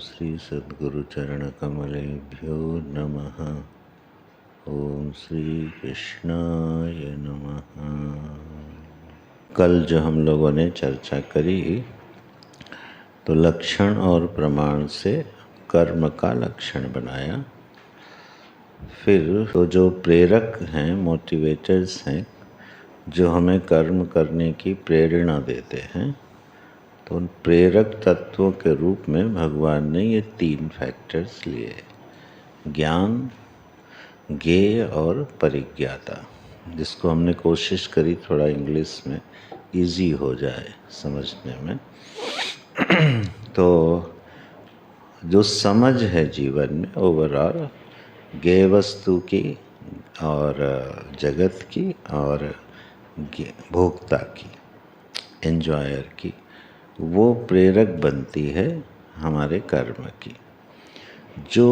श्री सद्गुरु चरण कमलेभ्यो नमः। ओम श्री कृष्णाय नमः। कल जो हम लोगों ने चर्चा करी तो लक्षण और प्रमाण से कर्म का लक्षण बनाया। फिर तो जो प्रेरक हैं, मोटिवेटर्स हैं, जो हमें कर्म करने की प्रेरणा देते हैं, तो उन प्रेरक तत्वों के रूप में भगवान ने ये 3 फैक्टर्स लिए: ज्ञान, ज्ञेय और परिज्ञाता, जिसको हमने कोशिश करी थोड़ा इंग्लिश में इजी हो जाए समझने में। तो जो समझ है जीवन में ओवरऑल ज्ञेय वस्तु की और जगत की और भोक्ता की, एंजॉयर की, वो प्रेरक बनती है हमारे कर्म की। जो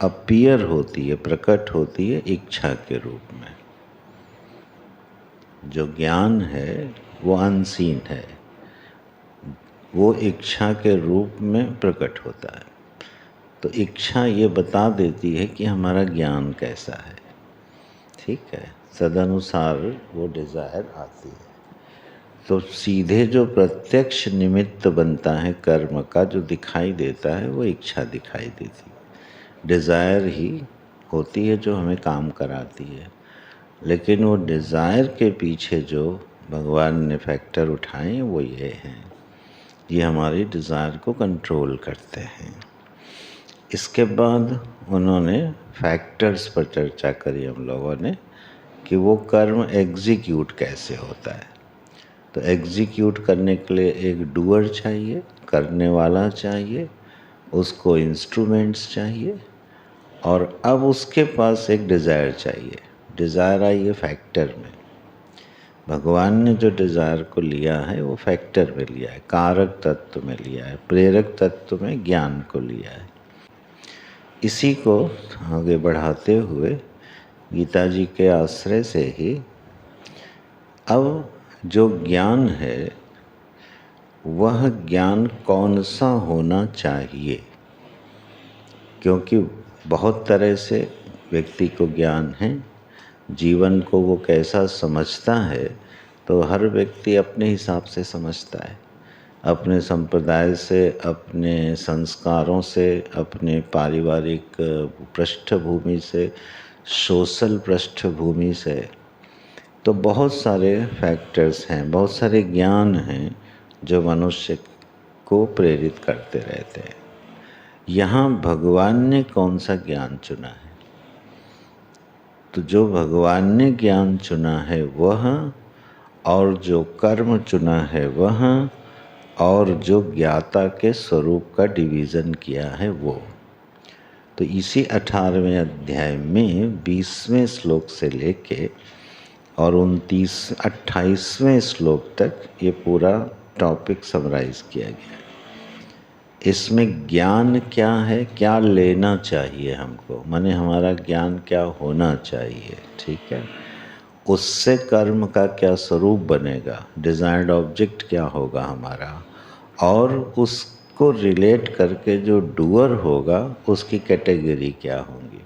अपीयर होती है, प्रकट होती है इच्छा के रूप में। जो ज्ञान है वो अनसीन है, वो इच्छा के रूप में प्रकट होता है। तो इच्छा ये बता देती है कि हमारा ज्ञान कैसा है, ठीक है, तदनुसार वो डिज़ायर आती है। तो सीधे जो प्रत्यक्ष निमित्त बनता है कर्म का, जो दिखाई देता है, वो इच्छा दिखाई देती है। डिज़ायर ही होती है जो हमें काम कराती है। लेकिन वो डिज़ायर के पीछे जो भगवान ने फैक्टर उठाए वो ये हैं, ये हमारी डिज़ायर को कंट्रोल करते हैं। इसके बाद उन्होंने फैक्टर्स पर चर्चा करी हम लोगों ने कि वो कर्म एग्जीक्यूट कैसे होता है। तो एग्जीक्यूट करने के लिए एक डूअर चाहिए, करने वाला चाहिए, उसको इंस्ट्रूमेंट्स चाहिए, और अब उसके पास एक डिज़ायर चाहिए। डिज़ायर आई है फैक्टर में। भगवान ने जो डिज़ायर को लिया है वो फैक्टर में लिया है, कारक तत्व में लिया है, प्रेरक तत्व में ज्ञान को लिया है। इसी को आगे बढ़ाते हुए गीता जी के आश्रय से ही अब जो ज्ञान है वह ज्ञान कौन सा होना चाहिए, क्योंकि बहुत तरह से व्यक्ति को ज्ञान है। जीवन को वो कैसा समझता है तो हर व्यक्ति अपने हिसाब से समझता है, अपने संप्रदाय से, अपने संस्कारों से, अपने पारिवारिक पृष्ठभूमि से, सोशल पृष्ठभूमि से। तो बहुत सारे फैक्टर्स हैं, बहुत सारे ज्ञान हैं जो मनुष्य को प्रेरित करते रहते हैं। यहाँ भगवान ने कौन सा ज्ञान चुना है? तो जो भगवान ने ज्ञान चुना है वह, और जो कर्म चुना है वह, और जो ज्ञाता के स्वरूप का डिवीज़न किया है वो। तो इसी 18वें अध्याय में 20वें श्लोक से लेके और 28वें श्लोक तक ये पूरा टॉपिक समराइज किया गया है। इसमें ज्ञान क्या है, क्या लेना चाहिए हमको, माने हमारा ज्ञान क्या होना चाहिए, ठीक है, उससे कर्म का क्या स्वरूप बनेगा, डिज़ायर्ड ऑब्जेक्ट क्या होगा हमारा, और उसको रिलेट करके जो डूअर होगा उसकी कैटेगरी क्या होंगी।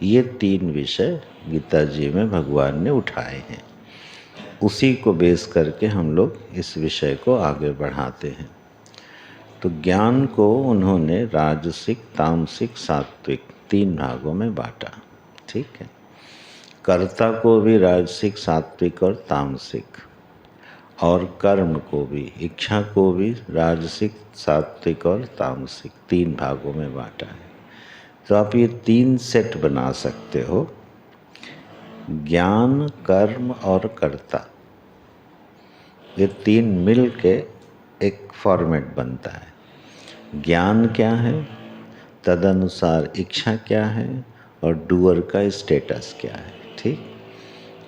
ये 3 विषय गीता जी में भगवान ने उठाए हैं। उसी को बेस करके हम लोग इस विषय को आगे बढ़ाते हैं। तो ज्ञान को उन्होंने राजसिक, तामसिक, सात्विक 3 भागों में बांटा, ठीक है। कर्ता को भी राजसिक, सात्विक और तामसिक, और कर्म को भी, इच्छा को भी राजसिक, सात्विक और तामसिक 3 भागों में बांटा है। तो आप ये 3 सेट बना सकते हो, ज्ञान, कर्म और कर्ता। ये 3 मिल के एक फॉर्मेट बनता है। ज्ञान क्या है, तदनुसार इच्छा क्या है, और डूअर का स्टेटस क्या है, ठीक।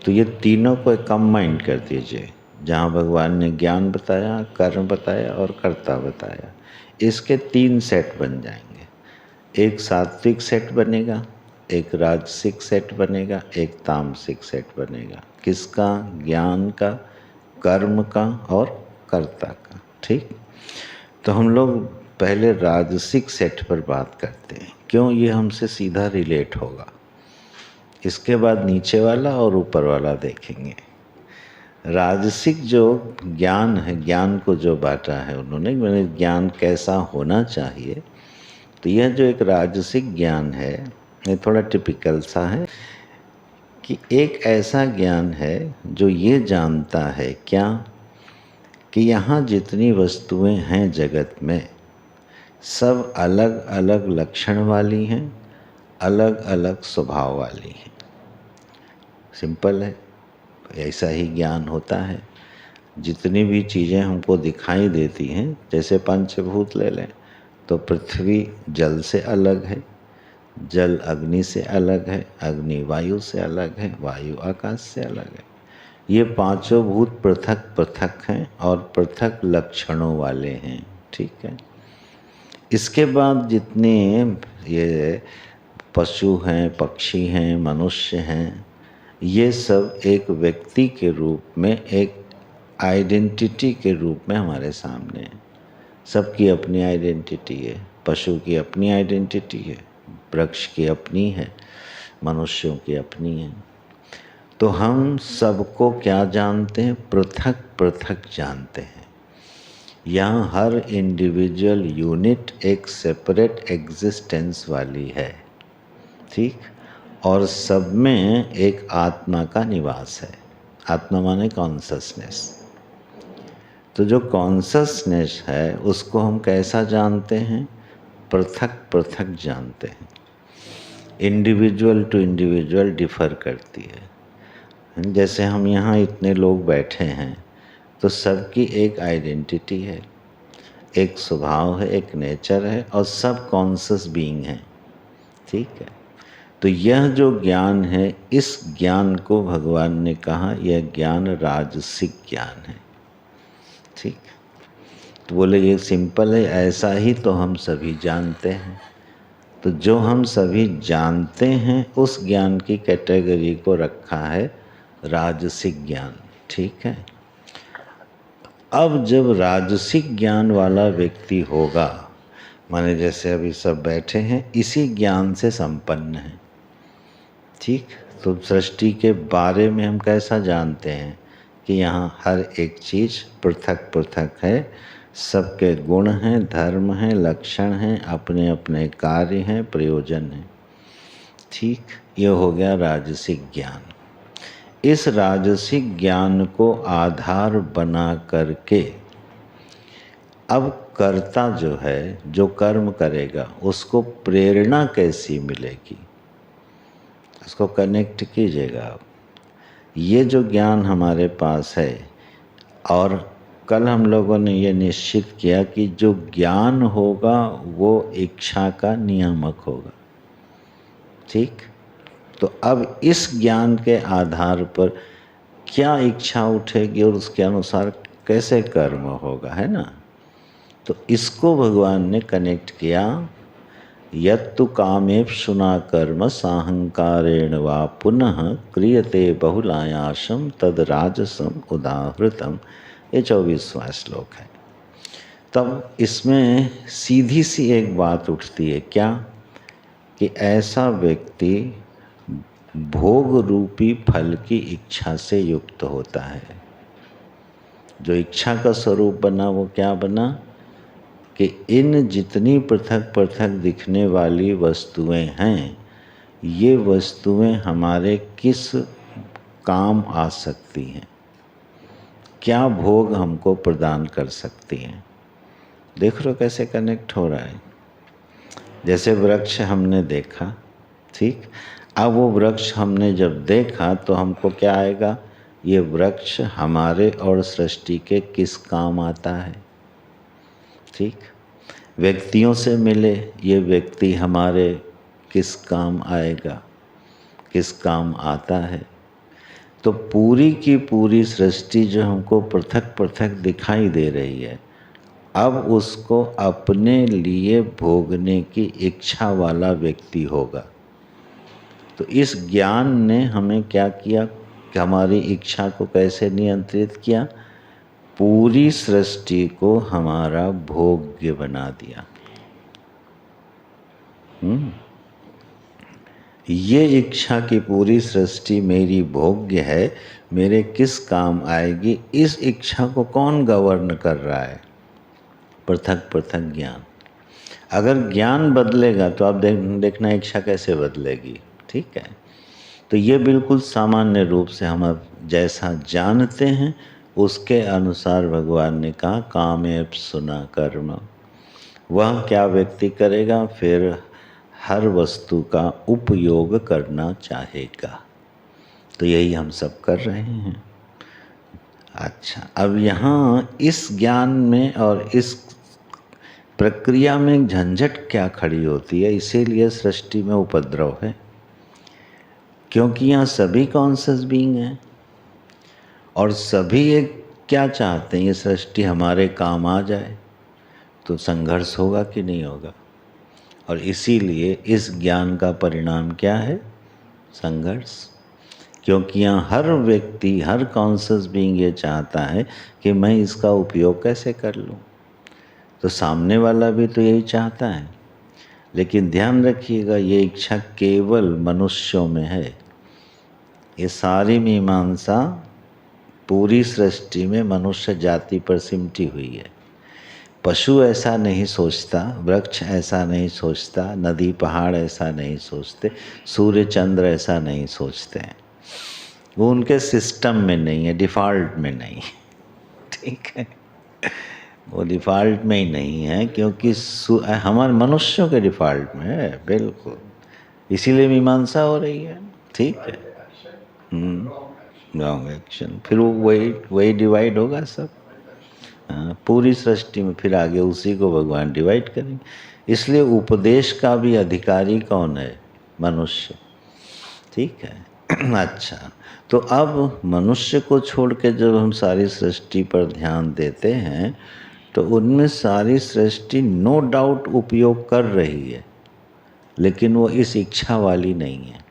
तो ये तीनों को कंबाइन कर दीजिए। जहाँ भगवान ने ज्ञान बताया, कर्म बताया और कर्ता बताया, इसके 3 सेट बन जाएंगे। एक सात्विक सेट बनेगा, एक राजसिक सेट बनेगा, एक तामसिक सेट बनेगा। किसका? ज्ञान का, कर्म का और कर्ता का, ठीक। तो हम लोग पहले राजसिक सेट पर बात करते हैं, क्यों, ये हमसे सीधा रिलेट होगा। इसके बाद नीचे वाला और ऊपर वाला देखेंगे। राजसिक जो ज्ञान है, ज्ञान को जो बांटा है उन्होंने, मैंने ज्ञान कैसा होना चाहिए, तो यह जो एक राजसिक ज्ञान है ये थोड़ा टिपिकल सा है कि एक ऐसा ज्ञान है जो ये जानता है क्या कि यहाँ जितनी वस्तुएं हैं जगत में सब अलग अलग लक्षण वाली हैं, अलग अलग स्वभाव वाली हैं। सिंपल है, ऐसा ही ज्ञान होता है। जितनी भी चीज़ें हमको दिखाई देती हैं, जैसे पंचभूत ले लें तो पृथ्वी जल से अलग है, जल अग्नि से अलग है, अग्नि वायु से अलग है, वायु आकाश से अलग है। ये पांचों भूत पृथक पृथक हैं और पृथक लक्षणों वाले हैं, ठीक है। इसके बाद जितने ये पशु हैं, पक्षी हैं, मनुष्य हैं, ये सब एक व्यक्ति के रूप में, एक आइडेंटिटी के रूप में हमारे सामने है। सबकी अपनी आइडेंटिटी है। पशु की अपनी आइडेंटिटी है, वृक्ष की अपनी है, मनुष्यों की अपनी है। तो हम सबको क्या जानते हैं, पृथक पृथक जानते हैं। यहाँ हर इंडिविजुअल यूनिट एक सेपरेट एग्जिस्टेंस वाली है, ठीक, और सब में एक आत्मा का निवास है। आत्मा माने कॉन्शसनेस। तो जो कॉन्शसनेस है उसको हम कैसा जानते हैं, पृथक पृथक जानते हैं। इंडिविजुअल टू इंडिविजुअल डिफ़र करती है। जैसे हम यहाँ इतने लोग बैठे हैं तो सबकी एक आइडेंटिटी है, एक स्वभाव है, एक नेचर है, और सब कॉन्शस बीइंग हैं, ठीक है। तो यह जो ज्ञान है, इस ज्ञान को भगवान ने कहा यह ज्ञान राजसिक ज्ञान है, ठीक। तो बोले ये सिंपल है, ऐसा ही तो हम सभी जानते हैं। तो जो हम सभी जानते हैं उस ज्ञान की कैटेगरी को रखा है राजसिक ज्ञान, ठीक है। अब जब राजसिक ज्ञान वाला व्यक्ति होगा, माने जैसे अभी सब बैठे हैं इसी ज्ञान से संपन्न हैं, ठीक। तो सृष्टि के बारे में हम कैसा जानते हैं कि यहाँ हर एक चीज़ पृथक पृथक है, सबके गुण हैं, धर्म हैं, लक्षण हैं, अपने अपने कार्य हैं, प्रयोजन हैं, ठीक। ये हो गया राजसिक ज्ञान। इस राजसिक ज्ञान को आधार बना करके अब कर्ता जो है, जो कर्म करेगा, उसको प्रेरणा कैसी मिलेगी, उसको कनेक्ट कीजिएगा आप। ये जो ज्ञान हमारे पास है, और कल हम लोगों ने ये निश्चित किया कि जो ज्ञान होगा वो इच्छा का नियामक होगा, ठीक। तो अब इस ज्ञान के आधार पर क्या इच्छा उठेगी और उसके अनुसार कैसे कर्म होगा, है ना। तो इसको भगवान ने कनेक्ट किया, यत्तु कामेप्सुना कर्म साहंकारेण वा पुनः क्रियते बहुलायासम तद राजसम उदाहृतम। ये 24वां श्लोक है। तब इसमें सीधी सी एक बात उठती है, क्या, कि ऐसा व्यक्ति भोग रूपी फल की इच्छा से युक्त होता है। जो इच्छा का स्वरूप बना वो क्या बना कि इन जितनी पृथक पृथक दिखने वाली वस्तुएं हैं, ये वस्तुएं हमारे किस काम आ सकती हैं, क्या भोग हमको प्रदान कर सकती हैं। देख लो कैसे कनेक्ट हो रहा है। जैसे वृक्ष हमने देखा, ठीक। अब वो वृक्ष हमने जब देखा तो हमको क्या आएगा, ये वृक्ष हमारे और सृष्टि के किस काम आता है, ठीक। व्यक्तियों से मिले, ये व्यक्ति हमारे किस काम आएगा, किस काम आता है। तो पूरी की पूरी सृष्टि जो हमको पृथक पृथक दिखाई दे रही है, अब उसको अपने लिए भोगने की इच्छा वाला व्यक्ति होगा। तो इस ज्ञान ने हमें क्या किया कि हमारी इच्छा को कैसे नियंत्रित किया, पूरी सृष्टि को हमारा भोग्य बना दिया। ये इच्छा की पूरी सृष्टि मेरी भोग्य है, मेरे किस काम आएगी, इस इच्छा को कौन गवर्न कर रहा है? पृथक पृथक ज्ञान। अगर ज्ञान बदलेगा तो आप देखना इच्छा कैसे बदलेगी। ठीक है, तो ये बिल्कुल सामान्य रूप से हम अब जैसा जानते हैं उसके अनुसार भगवान ने कहा कामेप सुना कर्म। वह क्या व्यक्ति करेगा? फिर हर वस्तु का उपयोग करना चाहेगा। तो यही हम सब कर रहे हैं। अच्छा, अब यहाँ इस ज्ञान में और इस प्रक्रिया में एक झंझट क्या खड़ी होती है, इसीलिए सृष्टि में उपद्रव है, क्योंकि यहाँ सभी कॉन्शियस बीइंग हैं और सभी एक क्या चाहते हैं, ये सृष्टि हमारे काम आ जाए। तो संघर्ष होगा कि नहीं होगा? और इसीलिए इस ज्ञान का परिणाम क्या है? संघर्ष। क्योंकि यहाँ हर व्यक्ति, हर कॉन्शियस बीइंग ये चाहता है कि मैं इसका उपयोग कैसे कर लूँ। तो सामने वाला भी तो यही चाहता है, लेकिन ध्यान रखिएगा ये इच्छा केवल मनुष्यों में है। ये सारी मीमांसा पूरी सृष्टि में मनुष्य जाति पर सिमटी हुई है। पशु ऐसा नहीं सोचता, वृक्ष ऐसा नहीं सोचता, नदी पहाड़ ऐसा नहीं सोचते, सूर्य चंद्र ऐसा नहीं सोचते हैं। वो उनके सिस्टम में नहीं है, डिफ़ॉल्ट में नहीं है। ठीक है, वो डिफ़ॉल्ट में ही नहीं है, क्योंकि हमारे मनुष्यों के डिफ़ॉल्ट में है बिल्कुल। इसीलिए मीमांसा हो रही है। ठीक है, रॉन्ग एक्शन, फिर वो वही डिवाइड होगा सब। पूरी सृष्टि में फिर आगे उसी को भगवान डिवाइड करेंगे। इसलिए उपदेश का भी अधिकारी कौन है? मनुष्य। ठीक है। अच्छा, तो अब मनुष्य को छोड़ के जब हम सारी सृष्टि पर ध्यान देते हैं तो उनमें सारी सृष्टि नो डाउट उपयोग कर रही है, लेकिन वो इस इच्छा वाली नहीं है।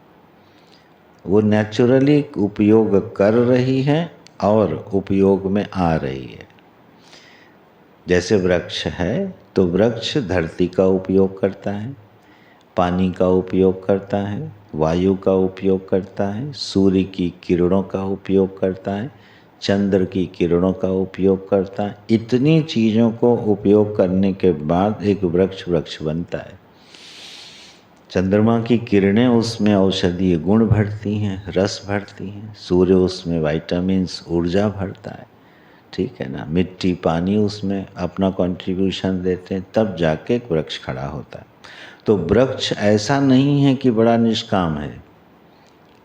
वो नेचुरली उपयोग कर रही है और उपयोग में आ रही है। जैसे वृक्ष है तो वृक्ष धरती का उपयोग करता है, पानी का उपयोग करता है, वायु का उपयोग करता है, सूर्य की किरणों का उपयोग करता है, चंद्र की किरणों का उपयोग करता है। इतनी चीज़ों को उपयोग करने के बाद एक वृक्ष बनता है। चंद्रमा की किरणें उसमें औषधीय गुण भरती हैं, रस भरती हैं। सूर्य उसमें विटामिन्स, ऊर्जा भरता है। ठीक है ना, मिट्टी पानी उसमें अपना कंट्रीब्यूशन देते हैं, तब जाके एक वृक्ष खड़ा होता है। तो वृक्ष ऐसा नहीं है कि बड़ा निष्काम है,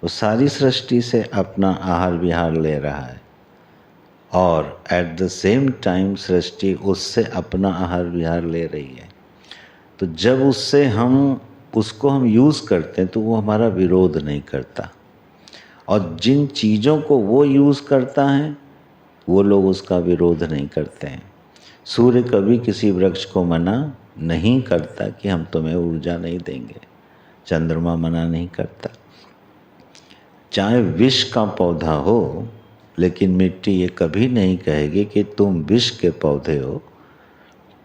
वो सारी सृष्टि से अपना आहार विहार ले रहा है और एट द सेम टाइम सृष्टि उससे अपना आहार विहार ले रही है। तो जब उसको हम यूज़ करते हैं तो वो हमारा विरोध नहीं करता, और जिन चीज़ों को वो यूज़ करता है वो लोग उसका विरोध नहीं करते हैं। सूर्य कभी किसी वृक्ष को मना नहीं करता कि हम तुम्हें ऊर्जा नहीं देंगे, चंद्रमा मना नहीं करता। चाहे विष का पौधा हो, लेकिन मिट्टी ये कभी नहीं कहेगी कि तुम विष के पौधे हो,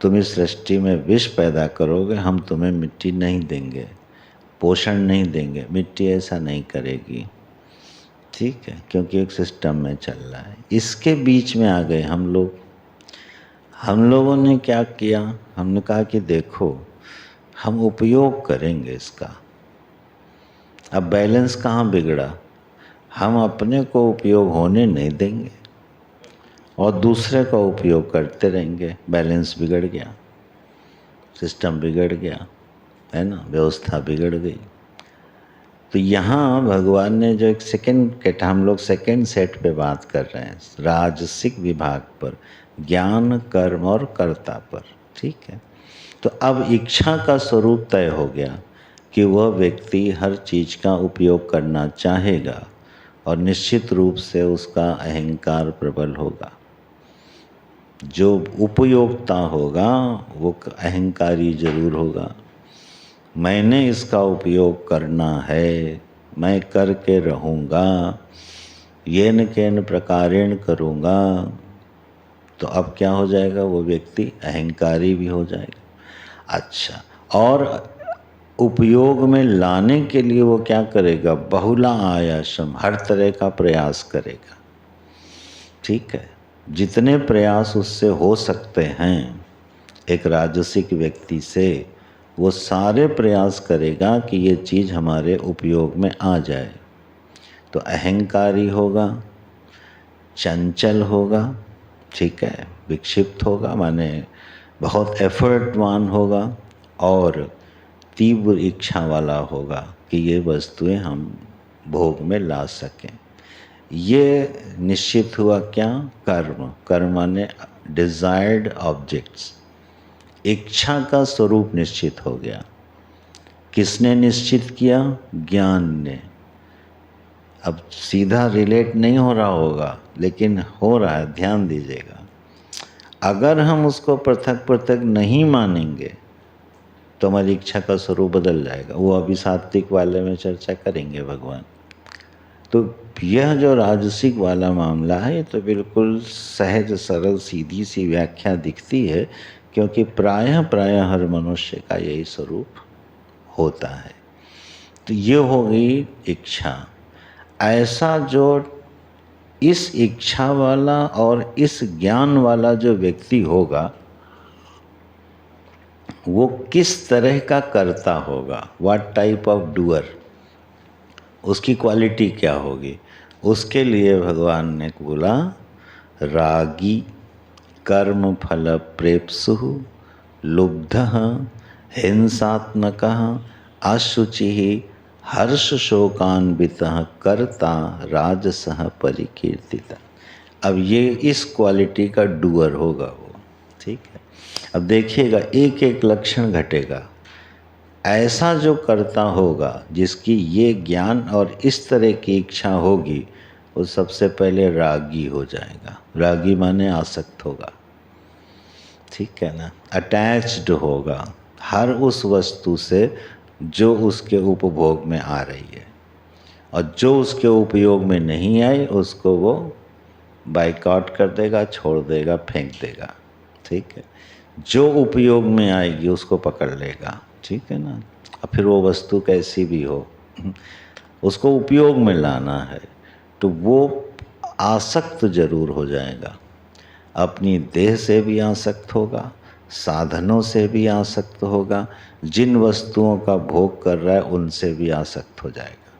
तुम इस सृष्टि में विष पैदा करोगे, हम तुम्हें मिट्टी नहीं देंगे, पोषण नहीं देंगे। मिट्टी ऐसा नहीं करेगी। ठीक है, क्योंकि एक सिस्टम में चल रहा है। इसके बीच में आ गए हम लोग। हम लोगों ने क्या किया? हमने कहा कि देखो हम उपयोग करेंगे इसका। अब बैलेंस कहाँ बिगड़ा? हम अपने को उपयोग होने नहीं देंगे और दूसरे का उपयोग करते रहेंगे। बैलेंस बिगड़ गया, सिस्टम बिगड़ गया, है ना, व्यवस्था बिगड़ गई। तो यहाँ भगवान ने जो एक हम लोग सेकंड सेट पे बात कर रहे हैं, राजसिक विभाग पर, ज्ञान, कर्म और कर्ता पर। ठीक है, तो अब इच्छा का स्वरूप तय हो गया कि वह व्यक्ति हर चीज़ का उपयोग करना चाहेगा और निश्चित रूप से उसका अहंकार प्रबल होगा। जो उपयोक्ता होगा वो अहंकारी जरूर होगा। मैंने इसका उपयोग करना है, मैं करके रहूँगा, येन केन प्रकारेण करूँगा। तो अब क्या हो जाएगा? वो व्यक्ति अहंकारी भी हो जाएगा। अच्छा, और उपयोग में लाने के लिए वो क्या करेगा, बहुला आयासम, हर तरह का प्रयास करेगा। ठीक है, जितने प्रयास उससे हो सकते हैं एक राजसिक व्यक्ति से, वो सारे प्रयास करेगा कि ये चीज़ हमारे उपयोग में आ जाए। तो अहंकारी होगा, चंचल होगा, ठीक है, विक्षिप्त होगा, माने बहुत एफर्टवान होगा, और तीव्र इच्छा वाला होगा कि ये वस्तुएं हम भोग में ला सकें। ये निश्चित हुआ क्या, कर्म। कर्म माने डिजायर्ड ऑब्जेक्ट्स, इच्छा का स्वरूप निश्चित हो गया। किसने निश्चित किया, ज्ञान ने। अब सीधा रिलेट नहीं हो रहा होगा, लेकिन हो रहा है, ध्यान दीजिएगा। अगर हम उसको पृथक पृथक नहीं मानेंगे तो हमारी इच्छा का स्वरूप बदल जाएगा। वो अभी सात्विक वाले में चर्चा करेंगे भगवान। तो यह जो राजसिक वाला मामला है, ये तो बिल्कुल सहज सरल सीधी सी व्याख्या दिखती है, क्योंकि प्रायः हर मनुष्य का यही स्वरूप होता है। तो ये हो गई इच्छा। ऐसा जो इस इच्छा वाला और इस ज्ञान वाला जो व्यक्ति होगा, वो किस तरह का कर्ता होगा, व्हाट टाइप ऑफ डूअर, उसकी क्वालिटी क्या होगी। उसके लिए भगवान ने बोला, रागी, कर्म फल प्रेप्सु, लुब्ध, हिंसात्मक, अशुचि, हर्ष शोकान्वित, कर्ता, राजसः परिकीर्तिता। अब ये इस क्वालिटी का डूअर होगा वो। ठीक है, अब देखिएगा एक एक लक्षण घटेगा। ऐसा जो कर्ता होगा, जिसकी ये ज्ञान और इस तरह की इच्छा होगी, वो सबसे पहले रागी हो जाएगा। रागी माने आसक्त होगा, ठीक है ना, अटैच्ड होगा हर उस वस्तु से जो उसके उपभोग में आ रही है, और जो उसके उपयोग में नहीं आई उसको वो बाइकआउट कर देगा, छोड़ देगा, फेंक देगा। ठीक है, जो उपयोग में आएगी उसको पकड़ लेगा। ठीक है ना, और फिर वो वस्तु कैसी भी हो उसको उपयोग में लाना है, तो वो आसक्त जरूर हो जाएगा। अपनी देह से भी आसक्त होगा, साधनों से भी आसक्त होगा, जिन वस्तुओं का भोग कर रहा है उनसे भी आसक्त हो जाएगा।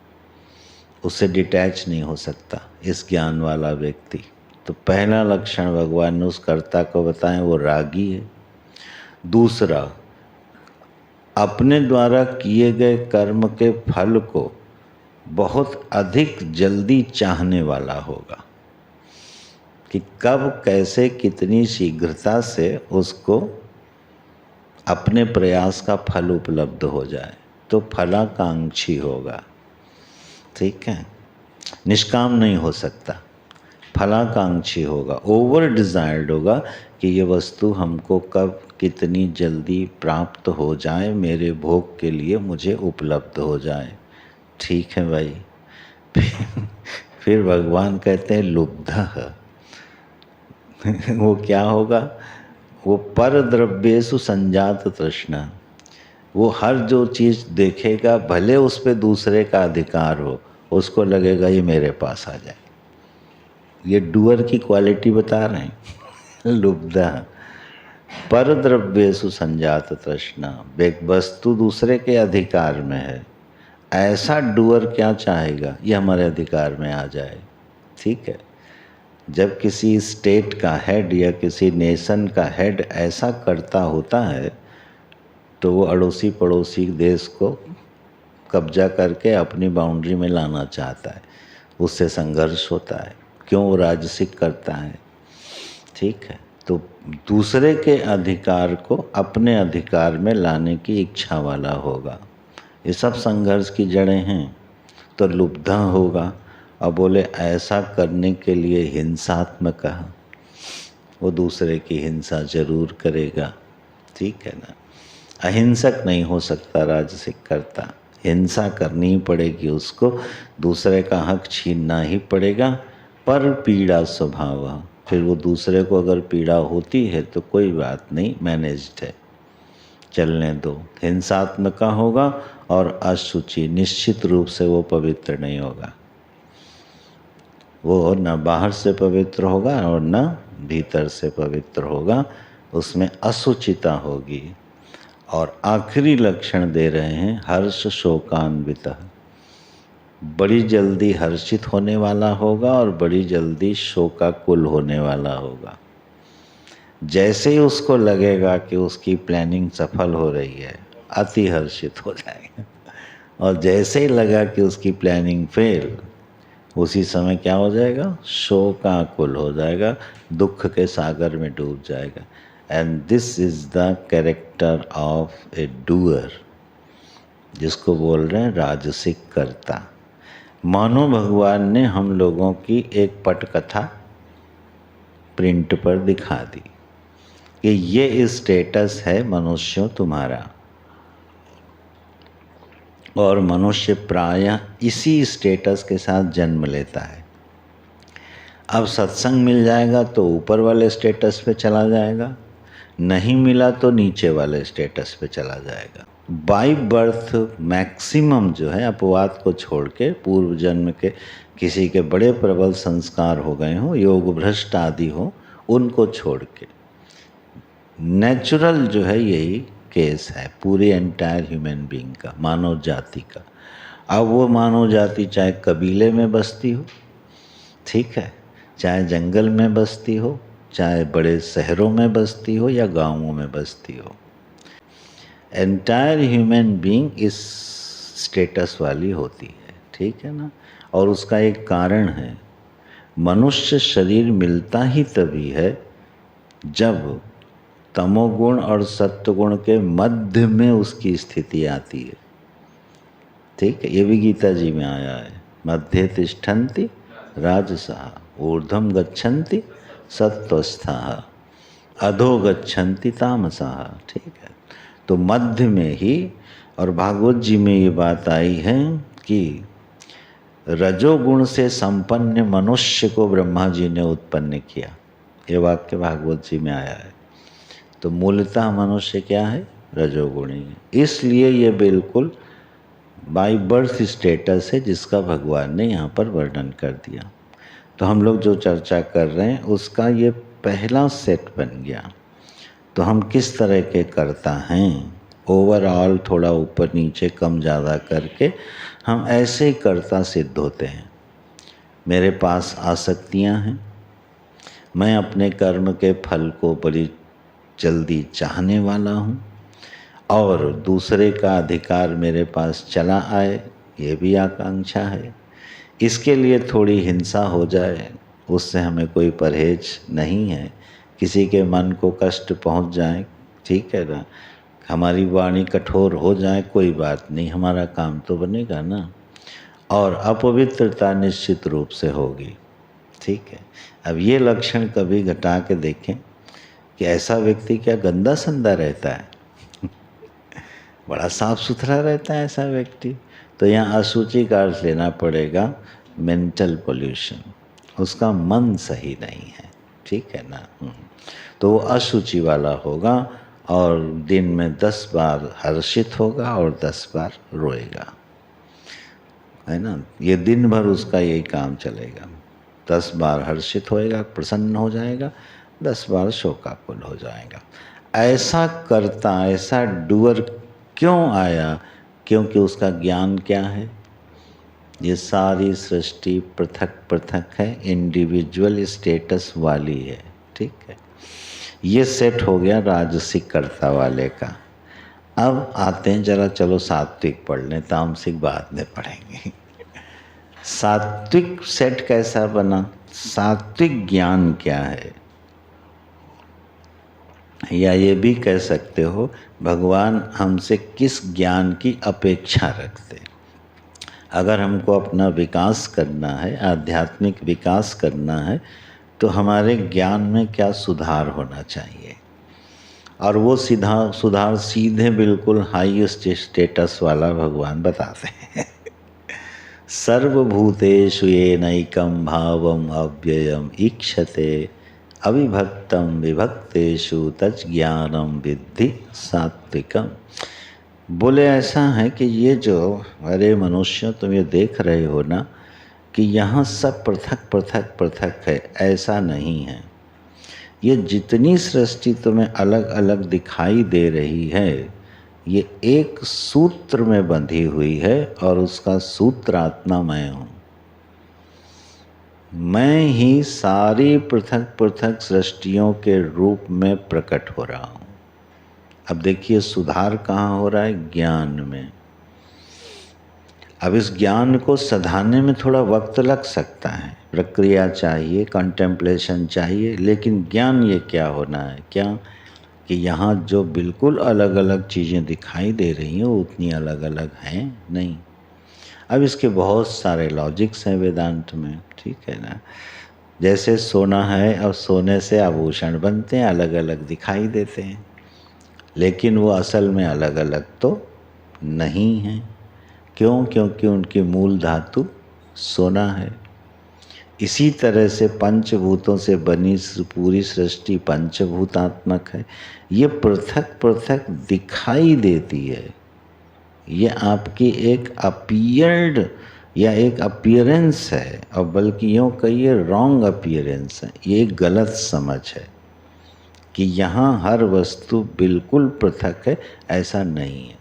उससे डिटैच नहीं हो सकता इस ज्ञान वाला व्यक्ति। तो पहला लक्षण भगवान ने उस कर्ता को बताया, वो रागी है। दूसरा, अपने द्वारा किए गए कर्म के फल को बहुत अधिक जल्दी चाहने वाला होगा, कि कब कैसे कितनी शीघ्रता से उसको अपने प्रयास का फल उपलब्ध हो जाए। तो फलाकांक्षी होगा। ठीक है, निष्काम नहीं हो सकता, फलाकांक्षी होगा, ओवर डिज़ायर्ड होगा कि ये वस्तु हमको कब कितनी जल्दी प्राप्त हो जाए, मेरे भोग के लिए मुझे उपलब्ध हो जाए। ठीक है भाई। फिर भगवान कहते हैं लुब्धः। वो क्या होगा, वो पर द्रव्येषु संजात तृष्णा। वो हर जो चीज़ देखेगा, भले उस पर दूसरे का अधिकार हो, उसको लगेगा ये मेरे पास आ जाए। ये डूअर की क्वालिटी बता रहे हैं। लुब्धा, पर द्रव्येषु संजात तृष्णा, वस्तु दूसरे के अधिकार में है, ऐसा डूअर क्या चाहेगा, ये हमारे अधिकार में आ जाए। ठीक है, जब किसी स्टेट का हेड या किसी नेशन का हेड ऐसा करता होता है, तो वो अड़ोसी पड़ोसी देश को कब्जा करके अपनी बाउंड्री में लाना चाहता है, उससे संघर्ष होता है। क्यों, वो राजसिक करता है। ठीक है, तो दूसरे के अधिकार को अपने अधिकार में लाने की इच्छा वाला होगा। ये सब संघर्ष की जड़ें हैं। तो लुब्धा होगा, और बोले ऐसा करने के लिए हिंसात्मक, वो दूसरे की हिंसा जरूर करेगा। ठीक है ना, अहिंसक नहीं हो सकता राजसिक कर्ता, हिंसा करनी ही पड़ेगी उसको, दूसरे का हक छीनना ही पड़ेगा। पर पीड़ा स्वभाव, फिर वो दूसरे को अगर पीड़ा होती है तो कोई बात नहीं, मैनेज्ड है। चलने दो। हिंसात्मक का होगा और अशुचि, निश्चित रूप से वो पवित्र नहीं होगा। वो न बाहर से पवित्र होगा और न भीतर से पवित्र होगा, उसमें असुचिता होगी। और आखिरी लक्षण दे रहे हैं हर्ष शोकान्वितः, बड़ी जल्दी हर्षित होने वाला होगा और बड़ी जल्दी शोकाकुल होने वाला होगा। जैसे ही उसको लगेगा कि उसकी प्लानिंग सफल हो रही है, अति हर्षित हो जाएगा, और जैसे ही लगा कि उसकी प्लानिंग फेल, उसी समय क्या हो जाएगा, शोकाकुल हो जाएगा, दुख के सागर में डूब जाएगा। And this is the character of A doer, जिसको बोल रहे हैं राजसिक कर्ता। मानो भगवान ने हम लोगों की एक पटकथा प्रिंट पर दिखा दी कि ये स्टेटस है मनुष्यों तुम्हारा, और मनुष्य प्रायः इसी स्टेटस के साथ जन्म लेता है। अब सत्संग मिल जाएगा तो ऊपर वाले स्टेटस पे चला जाएगा, नहीं मिला तो नीचे वाले स्टेटस पे चला जाएगा। बाई बर्थ मैक्सिमम जो है, अपवाद को छोड़ के, पूर्व जन्म के किसी के बड़े प्रबल संस्कार हो गए हों, योग भ्रष्ट आदि हो, उनको छोड़ के नेचुरल जो है यही केस है पूरी एंटायर ह्यूमन बीइंग का, मानव जाति का। अब वो मानव जाति चाहे कबीले में बसती हो, ठीक है, चाहे जंगल में बसती हो, चाहे बड़े शहरों में बसती हो या गांवों में बसती हो, एंटायर ह्यूमन बीइंग इस स्टेटस वाली होती है, ठीक है ना। और उसका एक कारण है, मनुष्य शरीर मिलता ही तभी है जब तमोगुण और सत्वगुण के मध्य में उसकी स्थिति आती है, ठीक है। ये भी गीता जी में आया है, मध्य तिष्ठन्ति राजसः ऊर्ध्वं गच्छन्ति सत्वस्थः अधो गच्छन्ति तामसः, ठीक है। तो मध्य में ही, और भागवत जी में ये बात आई है कि रजोगुण से संपन्न मनुष्य को ब्रह्मा जी ने उत्पन्न किया, ये वाक्य भागवत जी में आया है। तो मूलतः मनुष्य क्या है, रजोगुणी है। इसलिए ये बिल्कुल बाय बर्थ स्टेटस है जिसका भगवान ने यहाँ पर वर्णन कर दिया। तो हम लोग जो चर्चा कर रहे हैं उसका ये पहला सेट बन गया। तो हम किस तरह के कर्ता हैं, ओवरऑल थोड़ा ऊपर नीचे कम ज़्यादा करके हम ऐसे ही कर्ता सिद्ध होते हैं। मेरे पास आसक्तियाँ हैं, मैं अपने कर्म के फल को बड़ी जल्दी चाहने वाला हूँ, और दूसरे का अधिकार मेरे पास चला आए ये भी आकांक्षा है। इसके लिए थोड़ी हिंसा हो जाए उससे हमें कोई परहेज नहीं है, किसी के मन को कष्ट पहुँच जाए, ठीक है ना, हमारी वाणी कठोर हो जाए, कोई बात नहीं, हमारा काम तो बनेगा ना। और अपवित्रता निश्चित रूप से होगी, ठीक है। अब ये लक्षण कभी घटा के देखें कि ऐसा व्यक्ति क्या गंदा संदा रहता है बड़ा साफ सुथरा रहता है ऐसा व्यक्ति। तो यहाँ अशुचि का अर्थ लेना पड़ेगा मेंटल पोल्यूशन, उसका मन सही नहीं है, ठीक है ना। तो वो अशुचि वाला होगा और दिन में 10 बार हर्षित होगा और 10 बार रोएगा, है ना। ये दिन भर उसका यही काम चलेगा, 10 बार हर्षित होएगा, प्रसन्न हो जाएगा, 10 बार शोकाकुल हो जाएगा। ऐसा करता, ऐसा डूअर क्यों आया, क्योंकि उसका ज्ञान क्या है, ये सारी सृष्टि पृथक पृथक है, इंडिविजुअल स्टेटस वाली है, ठीक है। ये सेट हो गया राजसिक कर्ता वाले का। अब आते हैं जरा, चलो सात्विक पढ़ लें, तामसिक बाद में पढ़ेंगे। सात्विक सेट कैसा बना, सात्विक ज्ञान क्या है, या ये भी कह सकते हो भगवान हमसे किस ज्ञान की अपेक्षा रखते। अगर हमको अपना विकास करना है, आध्यात्मिक विकास करना है, तो हमारे ज्ञान में क्या सुधार होना चाहिए। और वो सुधार सीधे बिल्कुल हाईएस्ट स्टेटस वाला भगवान बताते हैं। सर्वभूतेषु येनैकं भावम् अव्ययम् ईक्षते अविभक्तम विभक्तेषु तच् ज्ञानम विद्धि सात्विकम। बोले ऐसा है कि ये जो अरे मनुष्य तुम ये देख रहे हो ना कि यहाँ सब पृथक पृथक पृथक है, ऐसा नहीं है। ये जितनी सृष्टि तुम्हें अलग अलग दिखाई दे रही है ये एक सूत्र में बंधी हुई है और उसका सूत्र आत्मा मैं हूँ। मैं ही सारी पृथक पृथक सृष्टियों के रूप में प्रकट हो रहा हूँ। अब देखिए सुधार कहाँ हो रहा है? ज्ञान में। अब इस ज्ञान को सधारने में थोड़ा वक्त लग सकता है, प्रक्रिया चाहिए, कंटेम्पलेशन चाहिए, लेकिन ज्ञान ये क्या होना है? क्या कि यहाँ जो बिल्कुल अलग अलग चीज़ें दिखाई दे रही हैं वो उतनी अलग अलग हैं नहीं। अब इसके बहुत सारे लॉजिक्स हैं वेदांत में, ठीक है ना। जैसे सोना है और सोने से आभूषण बनते हैं, अलग अलग दिखाई देते हैं, लेकिन वो असल में अलग अलग तो नहीं हैं। क्यों? क्योंकि उनकी मूल धातु सोना है। इसी तरह से पंचभूतों से बनी पूरी सृष्टि पंचभूतात्मक है। ये पृथक पृथक दिखाई देती है। ये आपकी एक अपीयर्ड या एक अपीयरेंस है, और बल्कि यूँ कहिए रॉन्ग अपीयरेंस है। ये एक गलत समझ है कि यहाँ हर वस्तु बिल्कुल पृथक है, ऐसा नहीं है।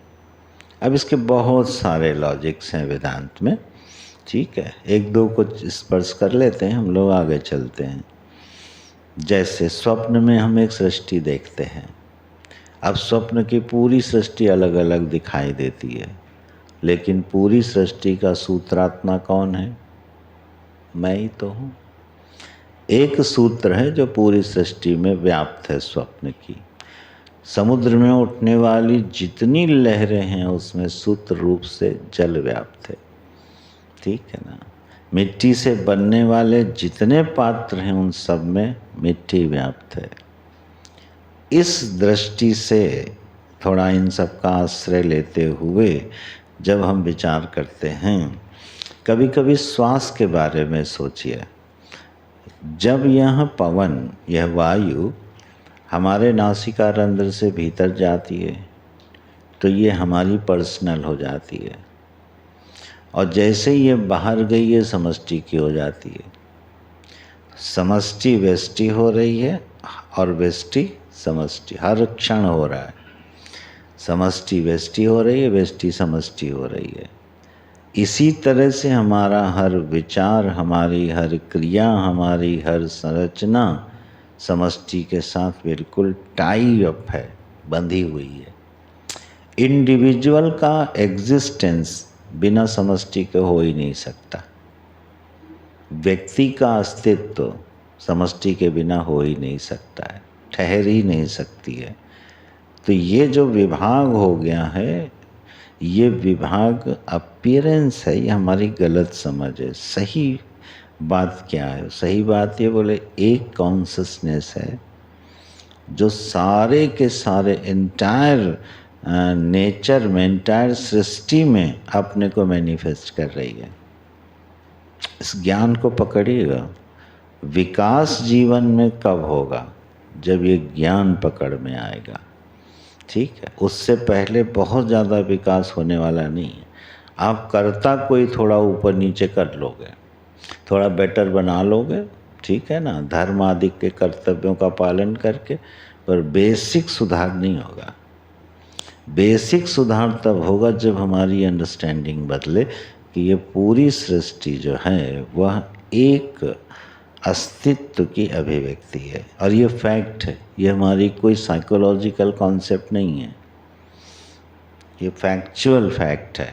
अब इसके बहुत सारे लॉजिक्स हैं वेदांत में, ठीक है। एक दो को स्पर्श कर लेते हैं, हम लोग आगे चलते हैं। जैसे स्वप्न में हम एक सृष्टि देखते हैं। अब स्वप्न की पूरी सृष्टि अलग अलग दिखाई देती है, लेकिन पूरी सृष्टि का सूत्रात्मा कौन है? मैं ही तो हूँ। एक सूत्र है जो पूरी सृष्टि में व्याप्त है स्वप्न की। समुद्र में उठने वाली जितनी लहरें हैं उसमें सूत्र रूप से जल व्याप्त है, ठीक है ना। मिट्टी से बनने वाले जितने पात्र हैं उन सब में मिट्टी व्याप्त है। इस दृष्टि से थोड़ा इन सब का आश्रय लेते हुए जब हम विचार करते हैं, कभी कभी श्वास के बारे में सोचिए। जब यह पवन, यह वायु हमारे नासिका रंध्र से भीतर जाती है तो ये हमारी पर्सनल हो जाती है, और जैसे ही ये बाहर गई ये समष्टि की हो जाती है। समष्टि व्यष्टि हो रही है और व्यष्टि समष्टि, हर क्षण हो रहा है। समष्टि व्यष्टि हो रही है, व्यष्टि समष्टि हो रही है। इसी तरह से हमारा हर विचार, हमारी हर क्रिया, हमारी हर संरचना समष्टि के साथ बिल्कुल टाई अप है, बंधी हुई है। इंडिविजुअल का एग्जिस्टेंस बिना समष्टि के हो ही नहीं सकता। व्यक्ति का अस्तित्व समष्टि के बिना हो ही नहीं सकता है, ठहर ही नहीं सकती है। तो ये जो विभाग हो गया है, ये विभाग अपीयरेंस है, ये हमारी गलत समझ है। सही बात क्या है? सही बात ये बोले एक कॉन्शसनेस है जो सारे के सारे एंटायर नेचर में, एंटायर सृष्टि में अपने को मैनिफेस्ट कर रही है। इस ज्ञान को पकड़िएगा। विकास जीवन में कब होगा? जब ये ज्ञान पकड़ में आएगा, ठीक है। उससे पहले बहुत ज़्यादा विकास होने वाला नहीं है। आप कर्ता कोई थोड़ा ऊपर नीचे कर लोगे, थोड़ा बेटर बना लोगे, ठीक है ना, धर्म आदि के कर्तव्यों का पालन करके, पर बेसिक सुधार नहीं होगा। बेसिक सुधार तब होगा जब हमारी अंडरस्टैंडिंग बदले कि ये पूरी सृष्टि जो है वह एक अस्तित्व की अभिव्यक्ति है, और ये फैक्ट है। ये हमारी कोई साइकोलॉजिकल कॉन्सेप्ट नहीं है, ये फैक्चुअल फैक्ट है।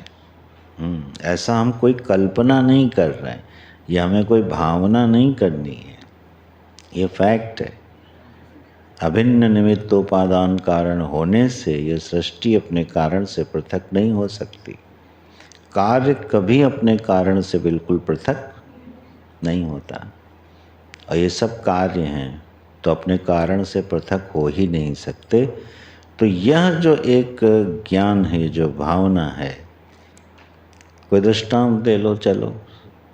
ऐसा हम कोई कल्पना नहीं कर रहे हैं, ये हमें कोई भावना नहीं करनी है, ये फैक्ट है। अभिन्न निमित्तोपादान कारण होने से यह सृष्टि अपने कारण से पृथक नहीं हो सकती। कार्य कभी अपने कारण से बिल्कुल पृथक नहीं होता, और ये सब कार्य हैं तो अपने कारण से पृथक हो ही नहीं सकते। तो यह जो एक ज्ञान है, जो भावना है, कोई दृष्टांत दे लो। चलो,